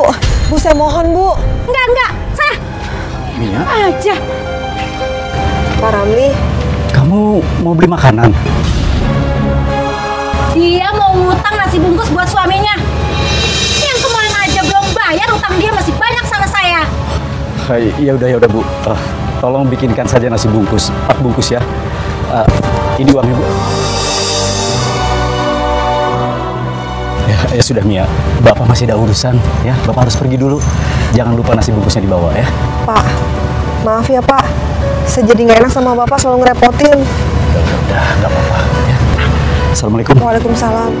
Bu, saya mohon, Bu. Enggak. Sana. Mia? Aja. Pak Ramli. Kamu mau beli makanan? Dia mau ngutang nasi bungkus buat suaminya. Yang kemarin aja belum bayar, utang dia masih banyak sama saya. Ya udah Bu. Tolong bikinkan saja nasi bungkus, 4 bungkus ya. Ini uangnya Bu. Ya sudah Mia, Bapak masih ada urusan ya. Bapak harus pergi dulu. Jangan lupa nasi bungkusnya dibawa ya. Pak, Maaf ya Pak, saya jadi nggak enak sama Bapak selalu ngerepotin. Udah, nggak apa-apa. Ya. Assalamualaikum. Waalaikumsalam.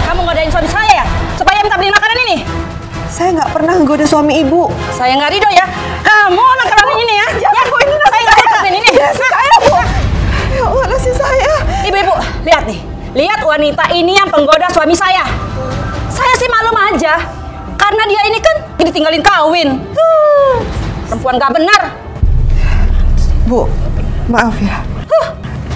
Kamu ngodain suami saya ya? Supaya minta beli makanan ini? Saya nggak pernah nggoda suami Ibu. Saya nggak ridho ya. Kamu makanan ini ya? Jangan Bu, ini saya nggak suka ini. Saya Bu. Ya Allah, nasi saya. Ibu-ibu, lihat nih. Lihat wanita ini yang penggoda suami saya. Saya sih maklum aja. Karena dia ini kan ditinggalin kawin. Perempuan gak benar. Bu, maaf ya.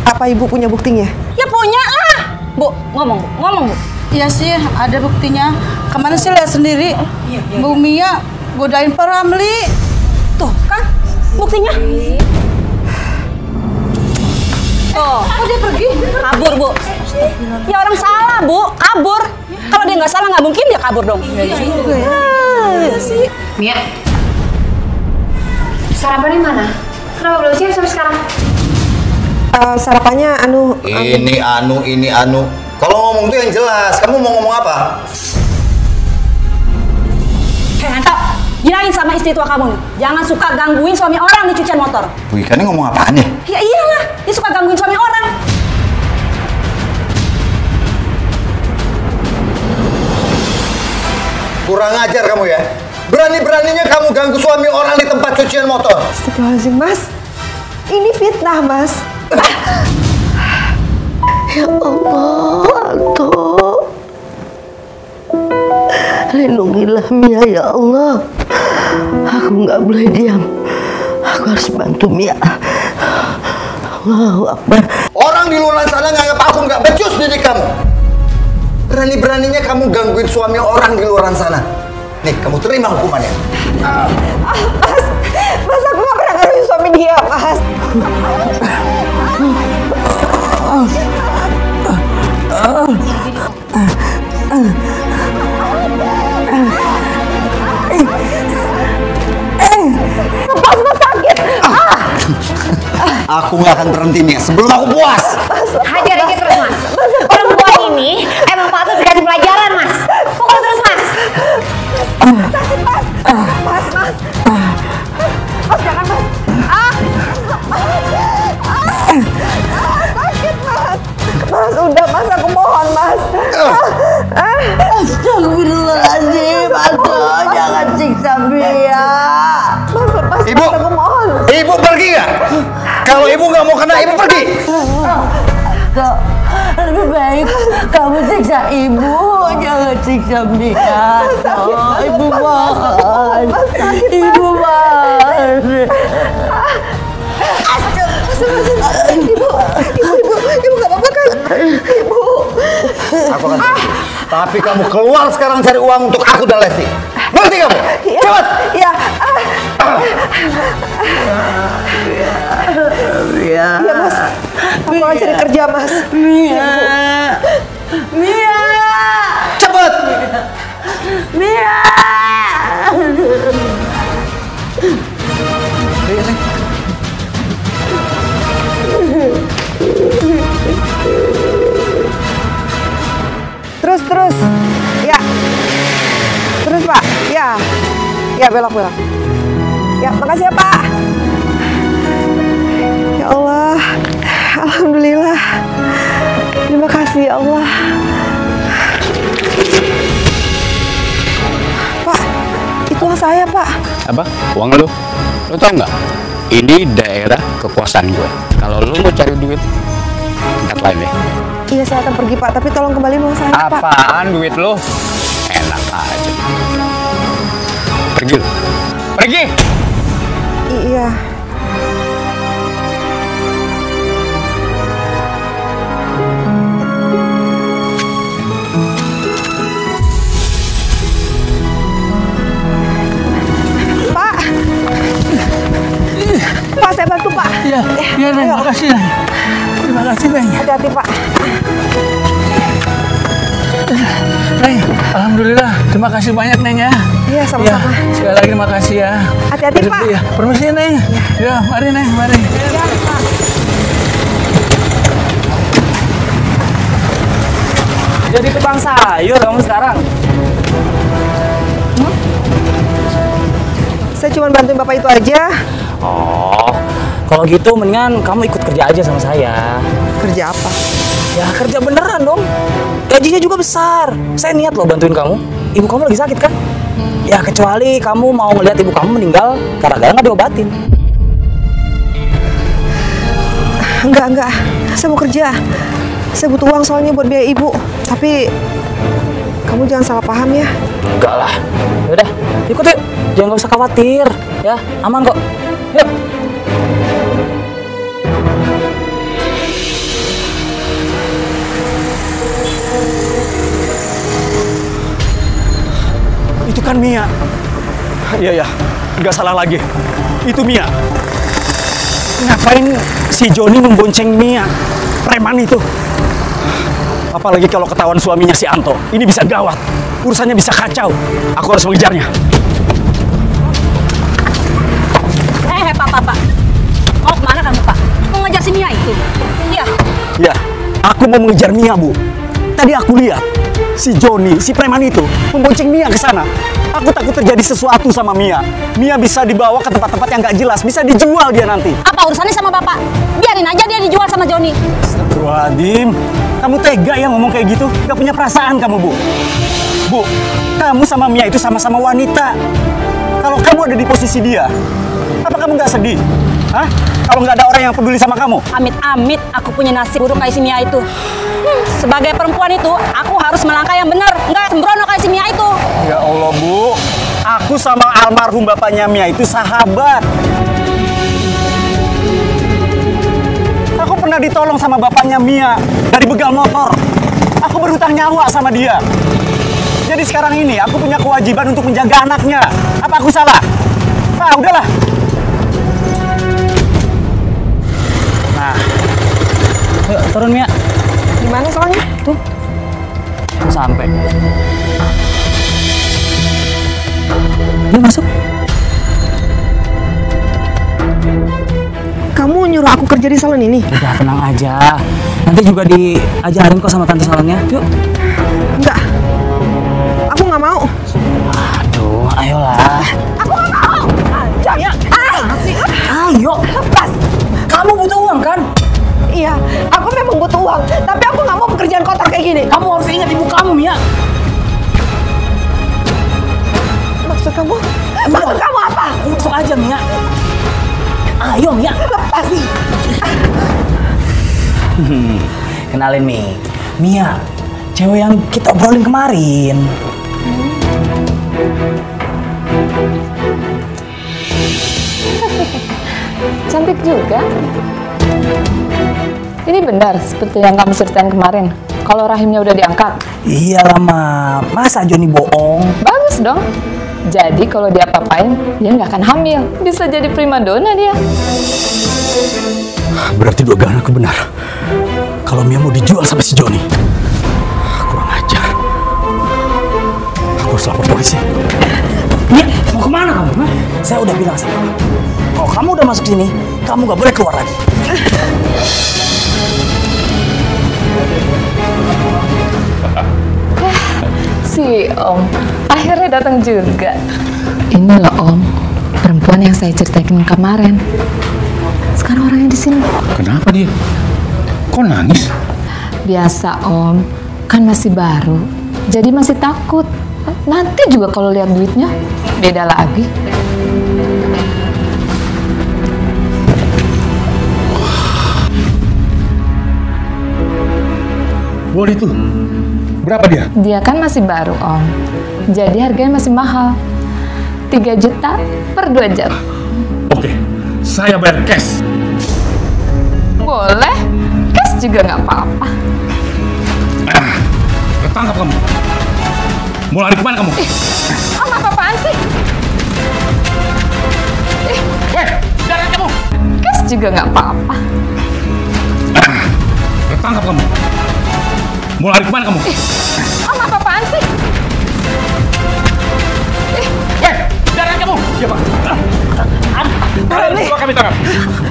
Apa Ibu punya buktinya? Ya punya lah. Bu, ngomong Bu. Iya sih, ada buktinya. Kemana sih lihat sendiri? Bu Mia godain Pak Ramli. Tuh kan, buktinya. Oh, dia pergi? Kabur, Bu. Ya orang salah, Bu. Kabur. Kalau dia nggak salah, nggak mungkin dia kabur dong. Iya juga ya. Iya sih. Mia, sarapannya mana? Kenapa belum siap sampai sekarang? Sarapannya Ini anu. Kalau ngomong tuh yang jelas. Kamu mau ngomong apa? Hei, Anto, bilangin sama istri tua kamu nih, jangan suka gangguin suami orang di cucian motor. Bu Ika ini ngomong apaan nih? Ya iyalah, dia suka gangguin suami orang. Kurang ajar kamu ya. Berani-beraninya kamu ganggu suami orang di tempat cucian motor. Astagfirullahaladzim, Mas. Ini fitnah, Mas. Ya Allah, Anto. Lindungilah Mia ya Allah. Aku nggak boleh diam. Aku harus bantu Mia. Allahu Akbar. Orang di luar sana nganggap aku nggak becus didik kamu. Berani-beraninya kamu gangguin suami orang di luar sana. Nih, kamu terima hukumannya. Mas, aku nggak pernah gangguin suami dia, Mas. Mas sakit. Aku nggak akan berhenti nih sebelum aku puas. Hajar aja terus, Mas. Perempuan ini emang patut dikasih pelajaran, Mas. Pukul terus, Mas. Sakit, Mas. Mas. Mas, jangan, Mas. Sakit, Mas. Mas, udah, Mas. Aku mohon, Mas. Astagfirullahaladzim, Anto. Jangan siksa Mia. Mas, lepas, Ibu, Mas, aku mohon. Ibu pergi nggak? Kalau ibu nggak mau kena, ibu pergi. Kok lebih baik kamu siksa ibu, jangan siksa Mia. Ibu mohon. Ibu mohon. Ibu nggak apa-apa kan? Ibu. Aku akan pergi. Tapi kamu keluar sekarang cari uang untuk aku dan Lesti. Ngerti kamu? Cepat. Ya. Mia. Iya, Mas. Aku mau cari kerja, Mas. Mia. Cepat. Mia. Terus. Ya. Terus, Pak. Ya. Ya, belok. Ya, makasih ya, Pak. Ya Allah. Alhamdulillah. Terima kasih ya Allah. Pak, itu uang saya, Pak. Apa? Uang lu? Lu tau nggak? Ini daerah kekuasaan gue. Kalau lu mau cari duit, tempat lain deh. Iya, saya akan pergi, Pak. Tapi tolong kembaliin uang saya, Pak. Apaan duit lu? Enak aja. Pergi lu. Pergi! Iya. Pak, saya bantu, Pak. Iya, Neng, makasih, Neng. Terima kasih, Neng. Hati-hati, Pak. Neng, alhamdulillah. Terima kasih banyak, Neng ya. Iya, sama-sama. Ya, sekali lagi terima kasih ya. Hati-hati, Pak. Ya, permisi, Neng. Ya, mari, Neng, mari. Iya, Pak. Jadi tukang sayur kamu sekarang? Saya cuma bantuin Bapak itu aja. Oh, kalau gitu mendingan kamu ikut kerja aja sama saya. Kerja apa? Ya kerja beneran dong. Gajinya juga besar. Saya niat loh bantuin kamu. Ibu kamu lagi sakit kan? Ya kecuali kamu mau ngeliat ibu kamu meninggal gara-gara nggak diobatin. Enggak. Saya mau kerja. Saya butuh uang soalnya buat biaya ibu. Tapi kamu jangan salah paham ya. Enggak lah. Yaudah, ikut yuk. Jangan nggak usah khawatir. Ya, aman kok. Yuk. Itu kan Mia. Iya, nggak salah lagi. Itu Mia. Ngapain si Joni membonceng Mia? Preman itu. Apalagi kalau ketahuan suaminya si Anto. Ini bisa gawat. Urusannya bisa kacau. Aku harus mengejarnya. Pak. Mau kemana kamu, Pak? Mau ngejar si Mia itu? Iya. Ya, aku mau mengejar Mia, Bu. Tadi aku lihat si Joni, si preman itu membonceng Mia ke sana. Aku takut terjadi sesuatu sama Mia. Mia bisa dibawa ke tempat-tempat yang nggak jelas, bisa dijual dia nanti. Apa urusannya sama Bapak? Biarin aja dia dijual sama Joni. Astagfirullahaladzim, kamu tega ya ngomong kayak gitu? Gak punya perasaan kamu, Bu. Bu, kamu sama Mia itu sama-sama wanita. Kalau kamu ada di posisi dia, apa kamu nggak sedih? Hah? Kalau nggak ada orang yang peduli sama kamu? Amit-amit aku punya nasib buruk kayak si Mia itu. Sebagai perempuan itu, aku harus melangkah yang benar, nggak sembrono kayak si Mia itu. Ya Allah, Bu. Aku sama almarhum bapaknya Mia itu sahabat. Aku pernah ditolong sama bapaknya Mia dari begal motor. Aku berhutang nyawa sama dia. Jadi sekarang ini aku punya kewajiban untuk menjaga anaknya. Apa aku salah? Ah, udahlah. Nah, yuk turun Mia. Gimana soalnya? Tuh, sampai. Yuk masuk. Kamu nyuruh aku kerja di salon ini? Udah tenang aja. Nanti juga diajarin kok sama tante salonnya. Yuk. Enggak. Aku nggak mau. Aduh, ayolah. Aku nggak mau. Jangan. Ayo. Lepas. Kamu butuh uang kan? Iya, aku memang butuh uang. Tapi aku nggak mau pekerjaan kotor kayak gini. Kamu harus ingat ibu kamu, Mia. Maksud kamu apa? Masuk aja, Mia. Ayo, Mia. Lepas sih. Kenalin nih, Mia. Cewek yang kita obrolin kemarin. Cantik juga. Ini benar seperti yang kamu ceritain kemarin. Kalau rahimnya udah diangkat. Iya lama. Masa Joni bohong? Bagus dong. Jadi kalau dia apa-apain, dia nggak akan hamil. Bisa jadi primadona dia. Berarti dugaanku benar. Kalau Mia mau dijual sama si Joni. Kurang ajar. Aku harus lapor polisi. Mia, mau kemana kamu? Hah? Saya udah bilang sama kamu. Kalau kamu udah masuk sini, kamu nggak boleh keluar lagi. Si Om akhirnya datang juga. Ini loh Om, perempuan yang saya ceritain kemarin. Sekarang orangnya di sini. Kenapa dia? Kok nangis? Biasa Om, kan masih baru, jadi masih takut. Nanti juga kalau lihat duitnya beda lagi. Boleh tuh. Berapa dia? Dia kan masih baru Om, jadi harganya masih mahal. 3 juta per 2 jam. Oke, saya bayar cash. Boleh, cash juga nggak apa-apa. Ketangkap kamu. Mau lari kemana kamu? Om apa-apaan sih? Jalan kamu. Cash juga nggak apa-apa. Ketangkap kamu. Mau lari kemana kamu? Om apa-apaan sih? Jalan kamu. Ya Pak. Kami tangan.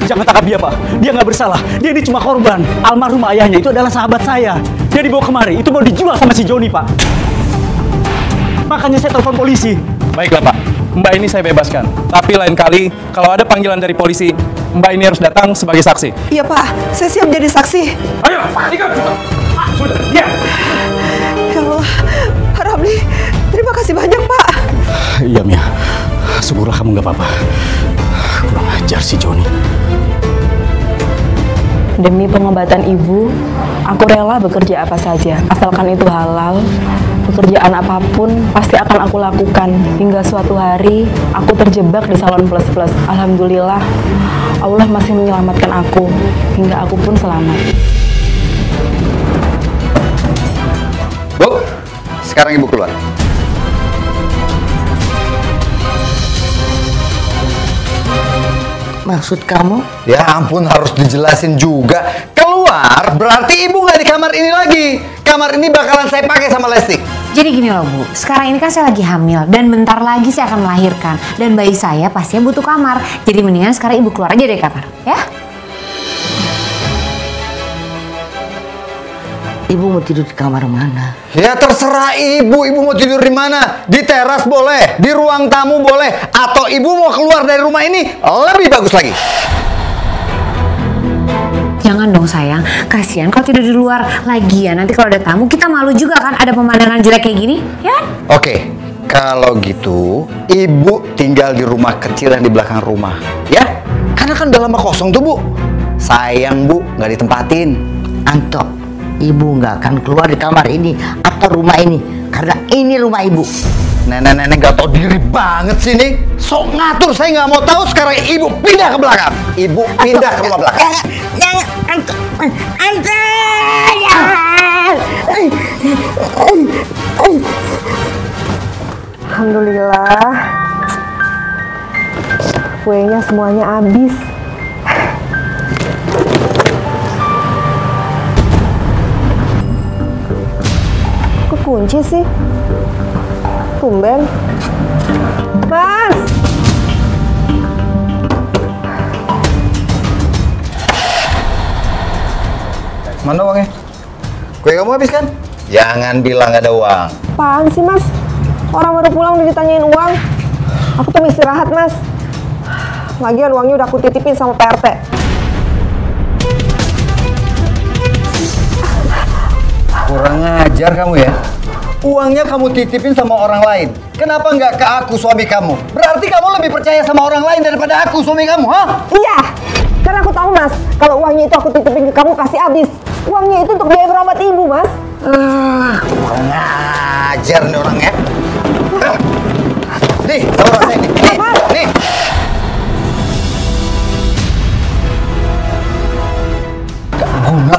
Jangan tangkap dia, Pak. Dia nggak bersalah. Dia ini cuma korban. Almarhum ayahnya itu adalah sahabat saya. Dia dibawa kemari. Itu mau dijual sama si Joni, Pak. Makanya saya telepon polisi. Baiklah, Pak. Mbak ini saya bebaskan. Tapi lain kali, kalau ada panggilan dari polisi, Mbak ini harus datang sebagai saksi. Iya, Pak. Saya siap jadi saksi. Ayo, ikut. Sudah, ya. Ya Allah, Pak Ramli, terima kasih banyak, Pak. Iya, Mia. Syukurlah kamu nggak apa-apa. Kurang ajar si Joni. Demi pengobatan ibu, aku rela bekerja apa saja. Asalkan itu halal, pekerjaan apapun pasti akan aku lakukan. Hingga suatu hari, aku terjebak di salon plus-plus. Alhamdulillah, Allah masih menyelamatkan aku. Hingga aku pun selamat. Bu, sekarang ibu keluar. Maksud kamu? Ya ampun, harus dijelasin juga. Keluar berarti ibu nggak di kamar ini lagi. Kamar ini bakalan saya pakai sama Lesti. Jadi gini loh Bu, sekarang ini kan saya lagi hamil dan bentar lagi saya akan melahirkan. Dan bayi saya pastinya butuh kamar. Jadi mendingan sekarang ibu keluar aja dari kamar, ya? Ibu mau tidur di kamar mana? Ya terserah ibu. Ibu mau tidur di mana? Di teras boleh, di ruang tamu boleh, atau ibu mau keluar dari rumah ini lebih bagus lagi. Jangan dong sayang, kasihan kalau tidur di luar. Lagian nanti kalau ada tamu kita malu juga kan, ada pemandangan jelek kayak gini, ya? Oke, kalau gitu ibu tinggal di rumah kecil yang di belakang rumah, ya? Karena kan udah lama kosong tuh Bu. Sayang Bu, nggak ditempatin. Anto, ibu nggak akan keluar di kamar ini atau rumah ini karena ini rumah ibu. Nenek-nenek gak tau diri banget sih nih. Sok ngatur, saya nggak mau tahu. Sekarang ibu pindah ke belakang. Ibu pindah ke rumah belakang. Alhamdulillah, kuenya semuanya habis. Kok kunci sih? Tumben. Mas! Mana uangnya? Kue kamu habis kan? Jangan bilang gak ada uang. Apaan sih Mas? Orang baru pulang udah ditanyain uang. Aku tuh istirahat Mas. Lagian uangnya udah aku titipin sama PRT. Kurang ajar kamu ya. Uangnya kamu titipin sama orang lain. Kenapa nggak ke aku, suami kamu? Berarti kamu lebih percaya sama orang lain daripada aku, suami kamu, ha? Iya, karena aku tahu Mas, kalau uangnya itu aku titipin ke kamu pasti habis. Uangnya itu untuk biaya berobat ibu, Mas. Kurang ajar nih orangnya. Nih, tahu rasanya nih. Nih. Gak guna.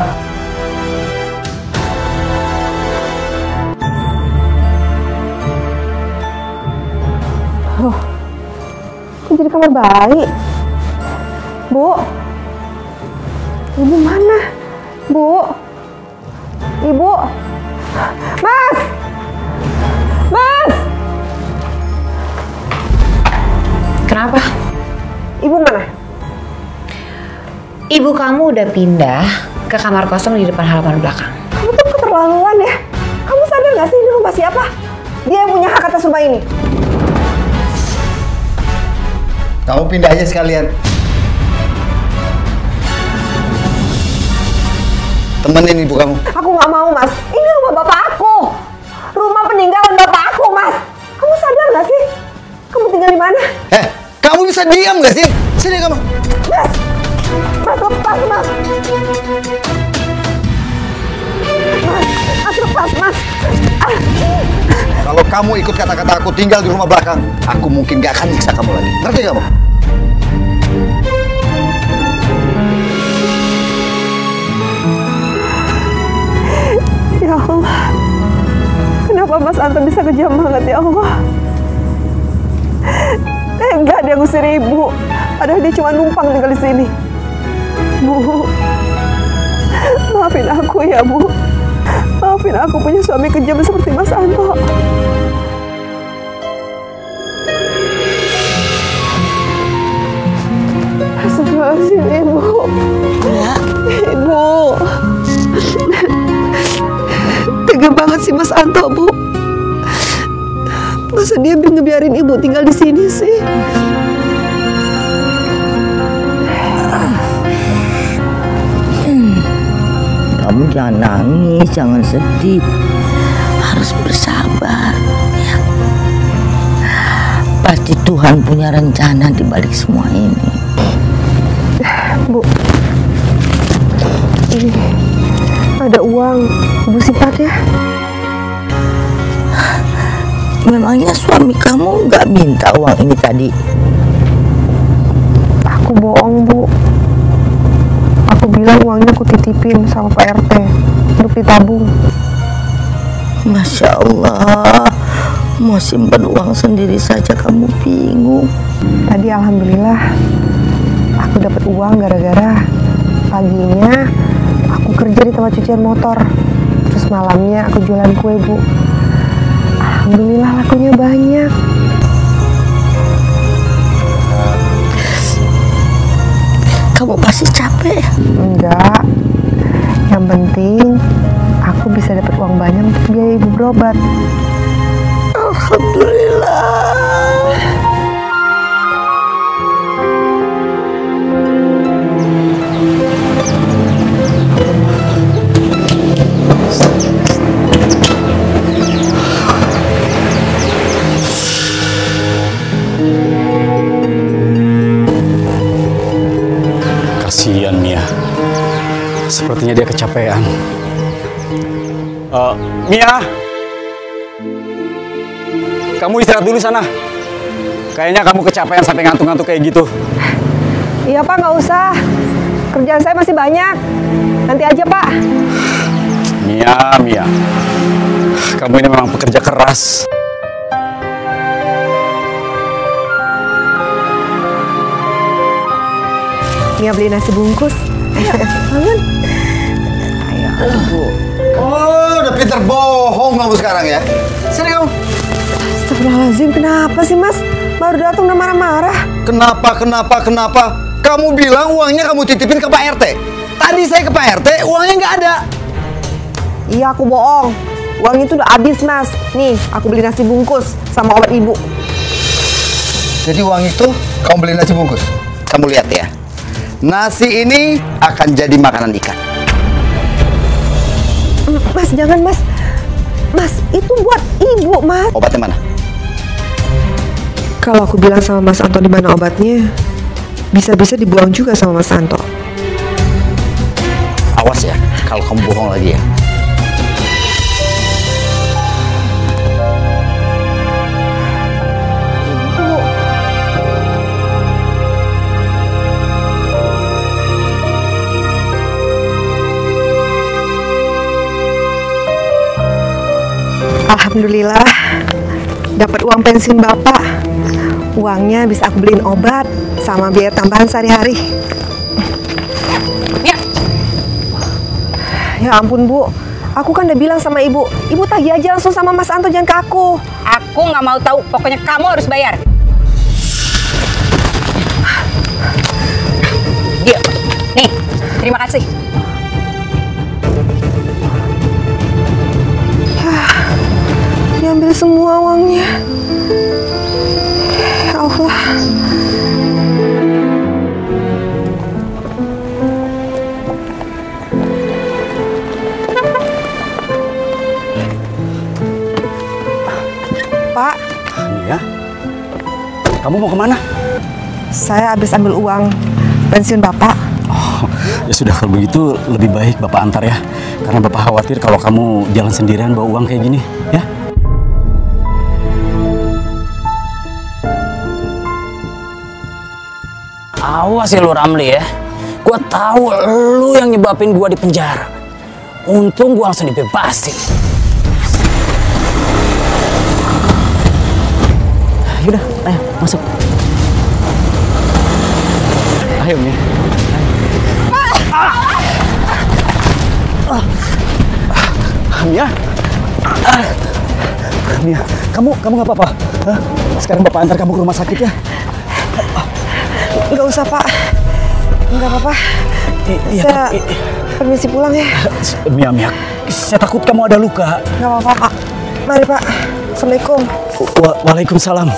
Oh, kok jadi kamar bayi? Bu, ibu mana? Bu, ibu, Mas, Mas. Kenapa? Ibu mana? Ibu kamu udah pindah ke kamar kosong di depan halaman belakang. Kamu tuh keterlaluan ya. Kamu sadar gak sih ini rumah siapa? Dia yang punya hak atas rumah ini. Kamu pindah aja sekalian. Temenin ibu kamu. Aku nggak mau, Mas. Ini rumah bapak aku. Rumah peninggalan bapak aku, Mas. Kamu sadar nggak sih? Kamu tinggal di mana? Kamu bisa diam nggak sih? Sini kamu. Mas, Mas lepas, Mas. Mas lepas, Mas. Kalau kamu ikut kata-kata aku tinggal di rumah belakang, aku mungkin gak akan nyiksa kamu lagi. Ngerti kamu? Ya Allah, kenapa Mas Anto bisa kejam banget ya Allah? Enggak, dia ngusir ibu. Padahal dia cuma numpang tinggal di sini. Bu, maafin aku ya Bu. Maafin aku punya suami kejam seperti Mas Anto. Astagfirullahaladzim, Ibu. Ibu. Tega banget sih Mas Anto, Bu. Masa dia ngebiarin Ibu tinggal di sini sih? Kamu jangan nangis, jangan sedih. Harus bersabar. Ya. Pasti Tuhan punya rencana di balik semua ini. Bu, ini ada uang. Ibu simpan ya. Memangnya suami kamu nggak minta uang ini tadi? Aku bohong, Bu. Aku bilang uangnya aku titipin sama Pak RT untuk ditabung. Masya Allah, mau simpan uang sendiri saja kamu bingung. Tadi alhamdulillah aku dapat uang gara-gara paginya aku kerja di tempat cucian motor, terus malamnya aku jualan kue, Bu. Alhamdulillah lakunya banyak. Kamu pasti capek? Enggak. Yang penting aku bisa dapat uang banyak untuk biaya Ibu berobat. Alhamdulillah. Kasihan Mia. Sepertinya dia kecapean. Mia, kamu istirahat dulu sana. Kayaknya kamu kecapean sampai ngantuk-ngantuk kayak gitu. Iya Pak, nggak usah. Kerjaan saya masih banyak. Nanti aja Pak. Mia, kamu ini memang pekerja keras. Mia beli nasi bungkus. Bangun. Ayo, Bu. Oh, udah pinter bohong kamu sekarang ya. Sini kamu. Astagfirullahaladzim, kenapa sih Mas? Baru datang udah marah-marah. Kenapa? Kamu bilang uangnya kamu titipin ke Pak RT. Tadi saya ke Pak RT, uangnya nggak ada. Iya, aku bohong. Uang itu udah habis, Mas. Nih, aku beli nasi bungkus sama obat Ibu. Jadi uang itu kamu beli nasi bungkus. Kamu lihat ya. Nasi ini akan jadi makanan ikan. Mas, jangan Mas. Mas, itu buat Ibu, Mas. Obatnya mana? Kalau aku bilang sama Mas Anto di mana obatnya, bisa-bisa dibuang juga sama Mas Anto. Awas ya, kalau kamu bohong lagi ya. Alhamdulillah, dapat uang pensiun Bapak. Uangnya bisa aku beliin obat sama biaya tambahan sehari-hari. Ya ampun Bu, aku kan udah bilang sama Ibu tagih aja langsung sama Mas Anto, jangan ke aku. Aku nggak mau tahu, pokoknya kamu harus bayar. Dia, nih, terima kasih. Diambil semua uangnya. Ya Allah. Pak. Ya. Kamu mau kemana? Saya habis ambil uang pensiun Bapak. Oh, ya sudah, kalau begitu lebih baik Bapak antar ya. Karena Bapak khawatir kalau kamu jalan sendirian bawa uang kayak gini, ya. Awas ya lu Ramli ya. Gua tahu lu yang nyebabin gua di penjara. Untung gua langsung dibebasin. Yaudah, ayo masuk. Ayo Mia. Mia. Mia, kamu nggak apa-apa? Sekarang Bapak antar kamu ke rumah sakit ya. Nggak usah Pak. Enggak apa-apa. Saya permisi pulang ya. Mia, saya takut kamu ada luka. Enggak apa-apa, Pak. Mari, Pak. Assalamualaikum. Waalaikumsalam.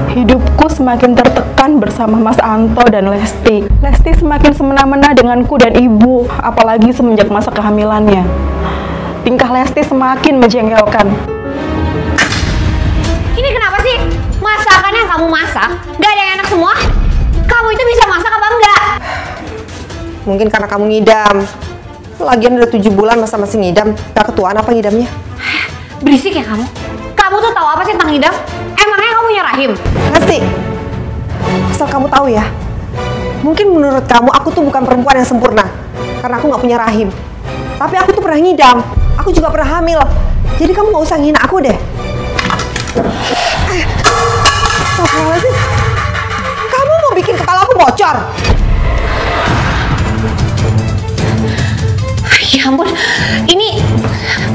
Hidupku semakin tertekan bersama Mas Anto dan Lesti. Lesti semakin semena-mena denganku dan ibu, apalagi semenjak masa kehamilannya. Tingkah Lesti semakin menjengkelkan. Ini kenapa sih? Masakan yang kamu masak, gak ada yang enak semua? Kamu itu bisa masak apa enggak? Mungkin karena kamu ngidam. Lagian udah 7 bulan masa masih ngidam. Gak ketuaan apa ngidamnya? Berisik ya kamu? Kamu tuh tahu apa sih tentang ngidam? Emangnya kamu punya rahim? Lesti, asal kamu tahu ya, mungkin menurut kamu aku tuh bukan perempuan yang sempurna karena aku nggak punya rahim. Tapi aku tuh pernah ngidam, aku juga pernah hamil. Jadi kamu nggak usah ngina aku deh. Astagfirullahaladzim, kamu mau bikin kepala aku bocor? Ya ampun, ini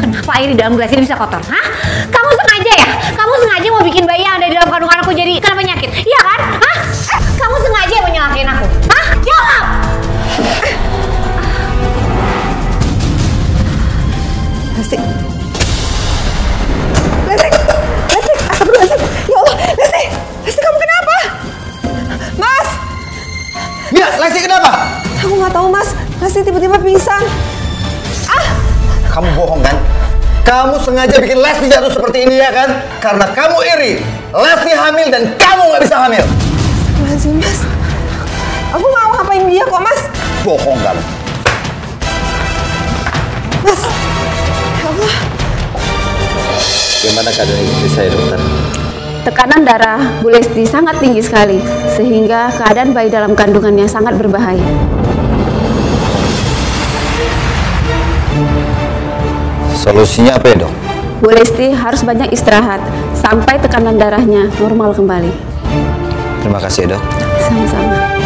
kenapa air di dalam gelas ini bisa kotor? Hah? Kamu sengaja ya? Kamu sengaja mau bikin bayi yang ada di dalam kandungan aku jadi kena penyakit? Iya kan? Hah? Kamu sengaja mau nyelakain aku? Hah? Jawab! Lesti, astagfirullahaladzim. Ya Allah, Lesti kamu kenapa? Mas! Mia, Lesti kenapa? Aku nggak tahu, Mas. Lesti tiba-tiba pingsan. Kamu bohong kan? Kamu sengaja bikin Lesti jatuh seperti ini ya kan? Karena kamu iri. Lesti hamil dan kamu nggak bisa hamil. Astagfirullahaladzim, Mas. Aku nggak mau ngapain dia kok, Mas. Bohong kamu. Mas, ya Allah. Gimana keadaan istri saya, dokter? Tekanan darah Bu Lesti sangat tinggi sekali, sehingga keadaan bayi dalam kandungannya sangat berbahaya. Solusinya apa ya, dok? Bu Lesti harus banyak istirahat sampai tekanan darahnya normal kembali. Terima kasih ya, dok. Sama-sama.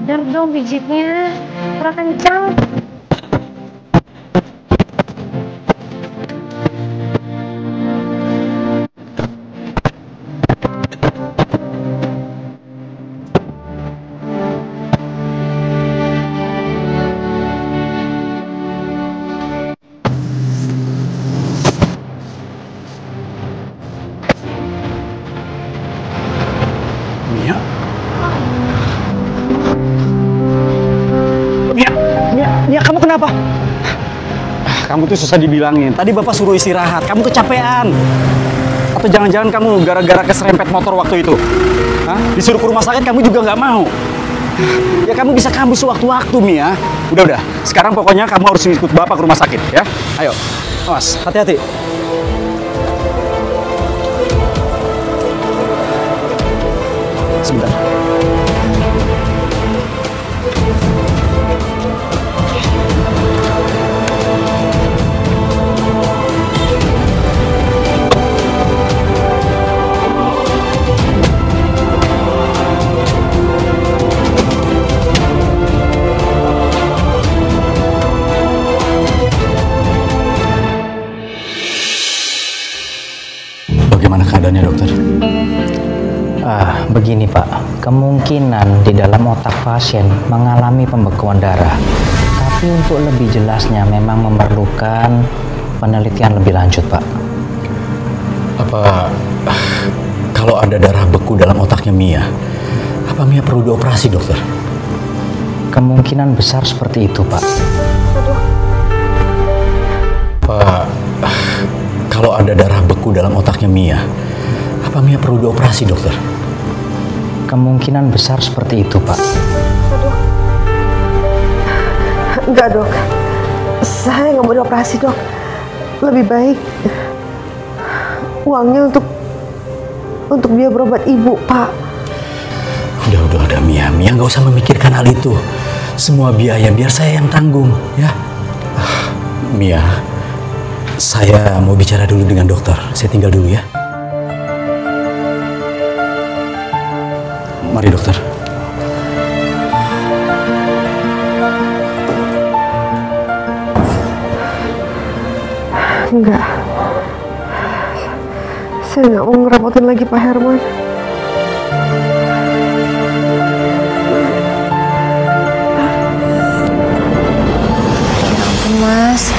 Bener dong pijitnya, kurang kencang. Mia, kamu kenapa? Kamu tuh susah dibilangin. Tadi Bapak suruh istirahat, kamu kecapean. Atau jangan-jangan kamu gara-gara keserempet motor waktu itu? Hah? Disuruh ke rumah sakit kamu juga nggak mau. Ya kamu bisa kambuh sewaktu-waktu, Mia. Udah. Sekarang pokoknya kamu harus ikut Bapak ke rumah sakit, ya. Ayo, awas, hati-hati. Sebentar. Bagaimana keadaannya, dokter? Begini Pak, kemungkinan di dalam otak pasien mengalami pembekuan darah. Tapi untuk lebih jelasnya memang memerlukan penelitian lebih lanjut Pak. Apa kalau ada darah beku dalam otaknya Mia, apa Mia perlu dioperasi, dokter? Kemungkinan besar seperti itu Pak. Pak, kalau ada darah beku dalam otaknya Mia, Apa Mia perlu dioperasi, dokter? Kemungkinan besar seperti itu, Pak. Enggak, Dok. Saya nggak mau dioperasi, Dok. Lebih baik uangnya untuk biaya berobat ibu, Pak. Udah, Mia. Mia nggak usah memikirkan hal itu. Semua biaya biar saya yang tanggung, ya. Mia, saya mau bicara dulu dengan dokter. Saya tinggal dulu ya. Mari, dokter. Enggak. Saya nggak mau ngerepotin lagi Pak Herman. Mas,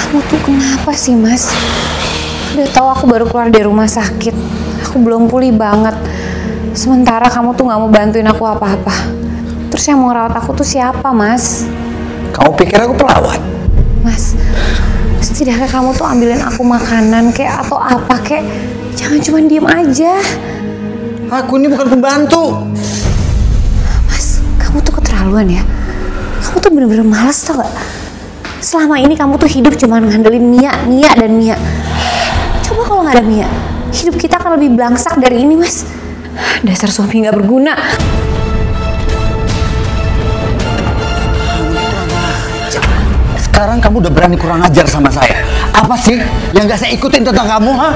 kamu tuh kenapa sih, Mas? Udah tahu aku baru keluar dari rumah sakit. Aku belum pulih banget. Sementara kamu tuh nggak mau bantuin aku apa-apa. Terus yang mau ngerawat aku tuh siapa, Mas? Kamu pikir aku pelawat? Mas, setidaknya kamu tuh ambilin aku makanan kayak atau apa kayak. Jangan cuma diem aja. Aku ini bukan pembantu. Mas, kamu tuh keterlaluan ya. Kamu tuh bener-bener males tau gak? Selama ini kamu tuh hidup cuma ngandelin Mia dan Mia. Coba kalau nggak ada Mia, hidup kita akan lebih belangsak dari ini, Mas. Dasar suami nggak berguna. Sekarang kamu udah berani kurang ajar sama saya. Apa sih yang gak saya ikutin tentang kamu, ha?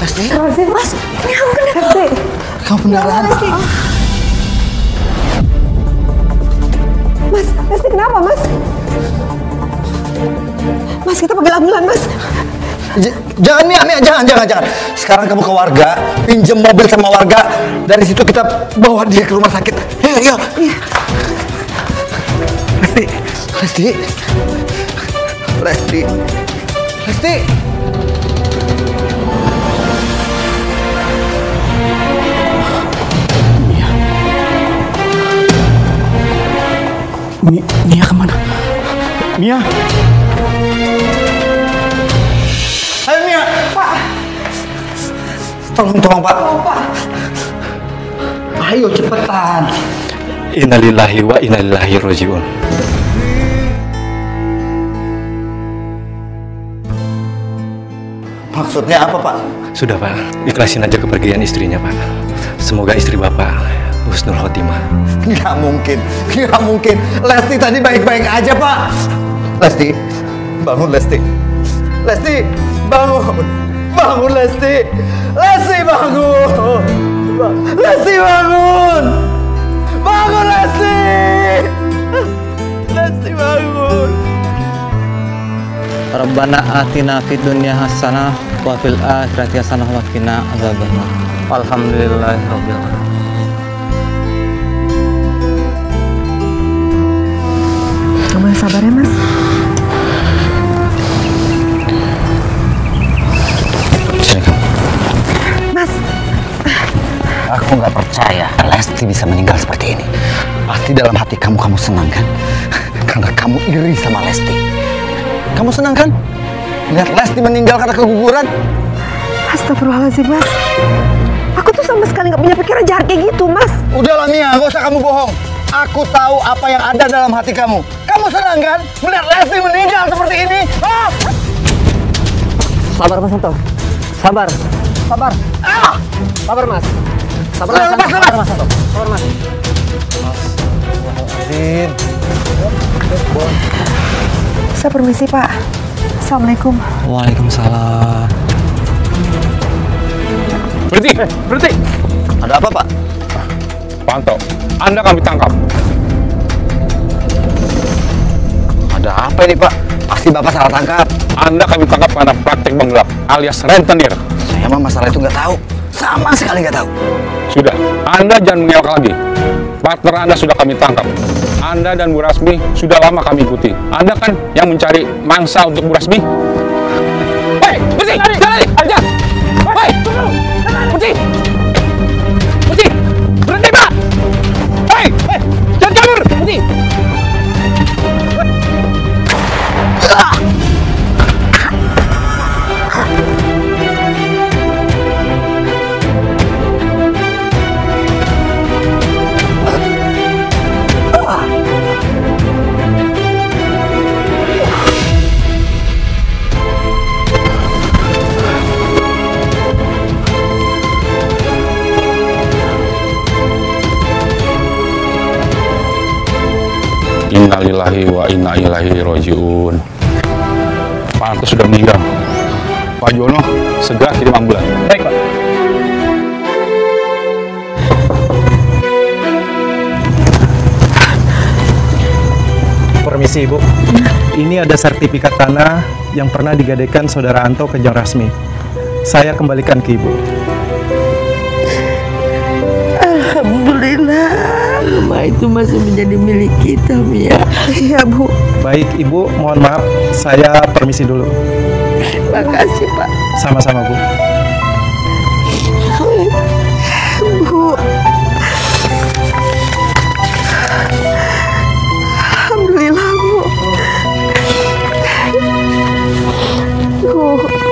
Lesti? Lesti, Mas. Kamu beneran? Kamu beneran? Mas, Lesti kenapa, Mas? Mas, kita panggil ambulan, Mas. Jangan, Mia, jangan. Sekarang kamu ke warga, pinjam mobil sama warga. Dari situ kita bawa dia ke rumah sakit. Ayo. Lesti. Mia kemana? Mia? Ayo, Mia. Pak. Tolong, Pak. Ayo, cepetan. Innalillahi wa inna ilaihi rajiun. Maksudnya apa, Pak? Sudah, Pak. Ikhlasin aja kepergian istrinya, Pak. Semoga istri Bapak husnul khotimah. Nggak mungkin. Lesti tadi baik-baik aja, Pak. Lesti, bangun, Lesti. Lesti, bangun. Bangun, Lesti. Lesti, bangun. Lesti, bangun. Bangun, Lesti. Lesti, bangun. Rabbana atina fid dunya hasanah wa fil akhirati hasanah wa qina adzabannar. Alhamdulillahirabbil alamin. Kamu yang sabar ya, Mas. Sini kamu. Mas. Aku nggak percaya Lesti bisa meninggal seperti ini. Pasti dalam hati kamu senang kan? Karena kamu iri sama Lesti. Kamu senang kan? Lihat Lesti meninggal karena keguguran. Astagfirullahaladzim, Mas. Aku tuh sama sekali nggak punya pikiran jahat kayak gitu, Mas. Udahlah Mia, nggak usah kamu bohong. Aku tahu apa yang ada dalam hati kamu. Kamu senang kan melihat Lesti meninggal seperti ini? Ah! Sabar Mas Santo. Sabar. Sabar. Ah! Sabar Mas. Sabar Mas. Sabar Mas Santo. Sabar Mas. Astagfirullahaladzim. Saya permisi, Pak. Assalamualaikum. Waalaikumsalam. Berhenti. Ada apa, Pak? Panto, Anda kami tangkap. Ada apa ini, Pak? Pasti Bapak salah tangkap. Anda kami tangkap karena praktik menggelap alias rentenir. Saya mah masalah itu nggak tahu. Sama sekali nggak tahu. Sudah, Anda jangan mengelak lagi. Partner Anda sudah kami tangkap. Anda dan Bu Rasmi sudah lama kami ikuti. Anda kan yang mencari mangsa untuk Bu Rasmi. Hei, berhenti! Jangan lari! Aja! Hei! Berhenti! Berhenti! Berhenti, Pak! Hei! Jangan kabur! Berhenti! Innalillahi wa inna ilaihi rajiun. Pak Anto sudah meninggal. Pak Jono, segera kirim ambulan. Baik, Pak. Permisi, Ibu. Ini ada sertifikat tanah yang pernah digadaikan Saudara Anto ke Jang Rasmi. Saya kembalikan ke Ibu. Alhamdulillah, rumah itu masih menjadi milik kita, Mia. Iya, Bu. Baik, Ibu, mohon maaf, saya permisi dulu. Makasih, Pak. Sama-sama, Bu. Bu. Alhamdulillah, Bu. Bu.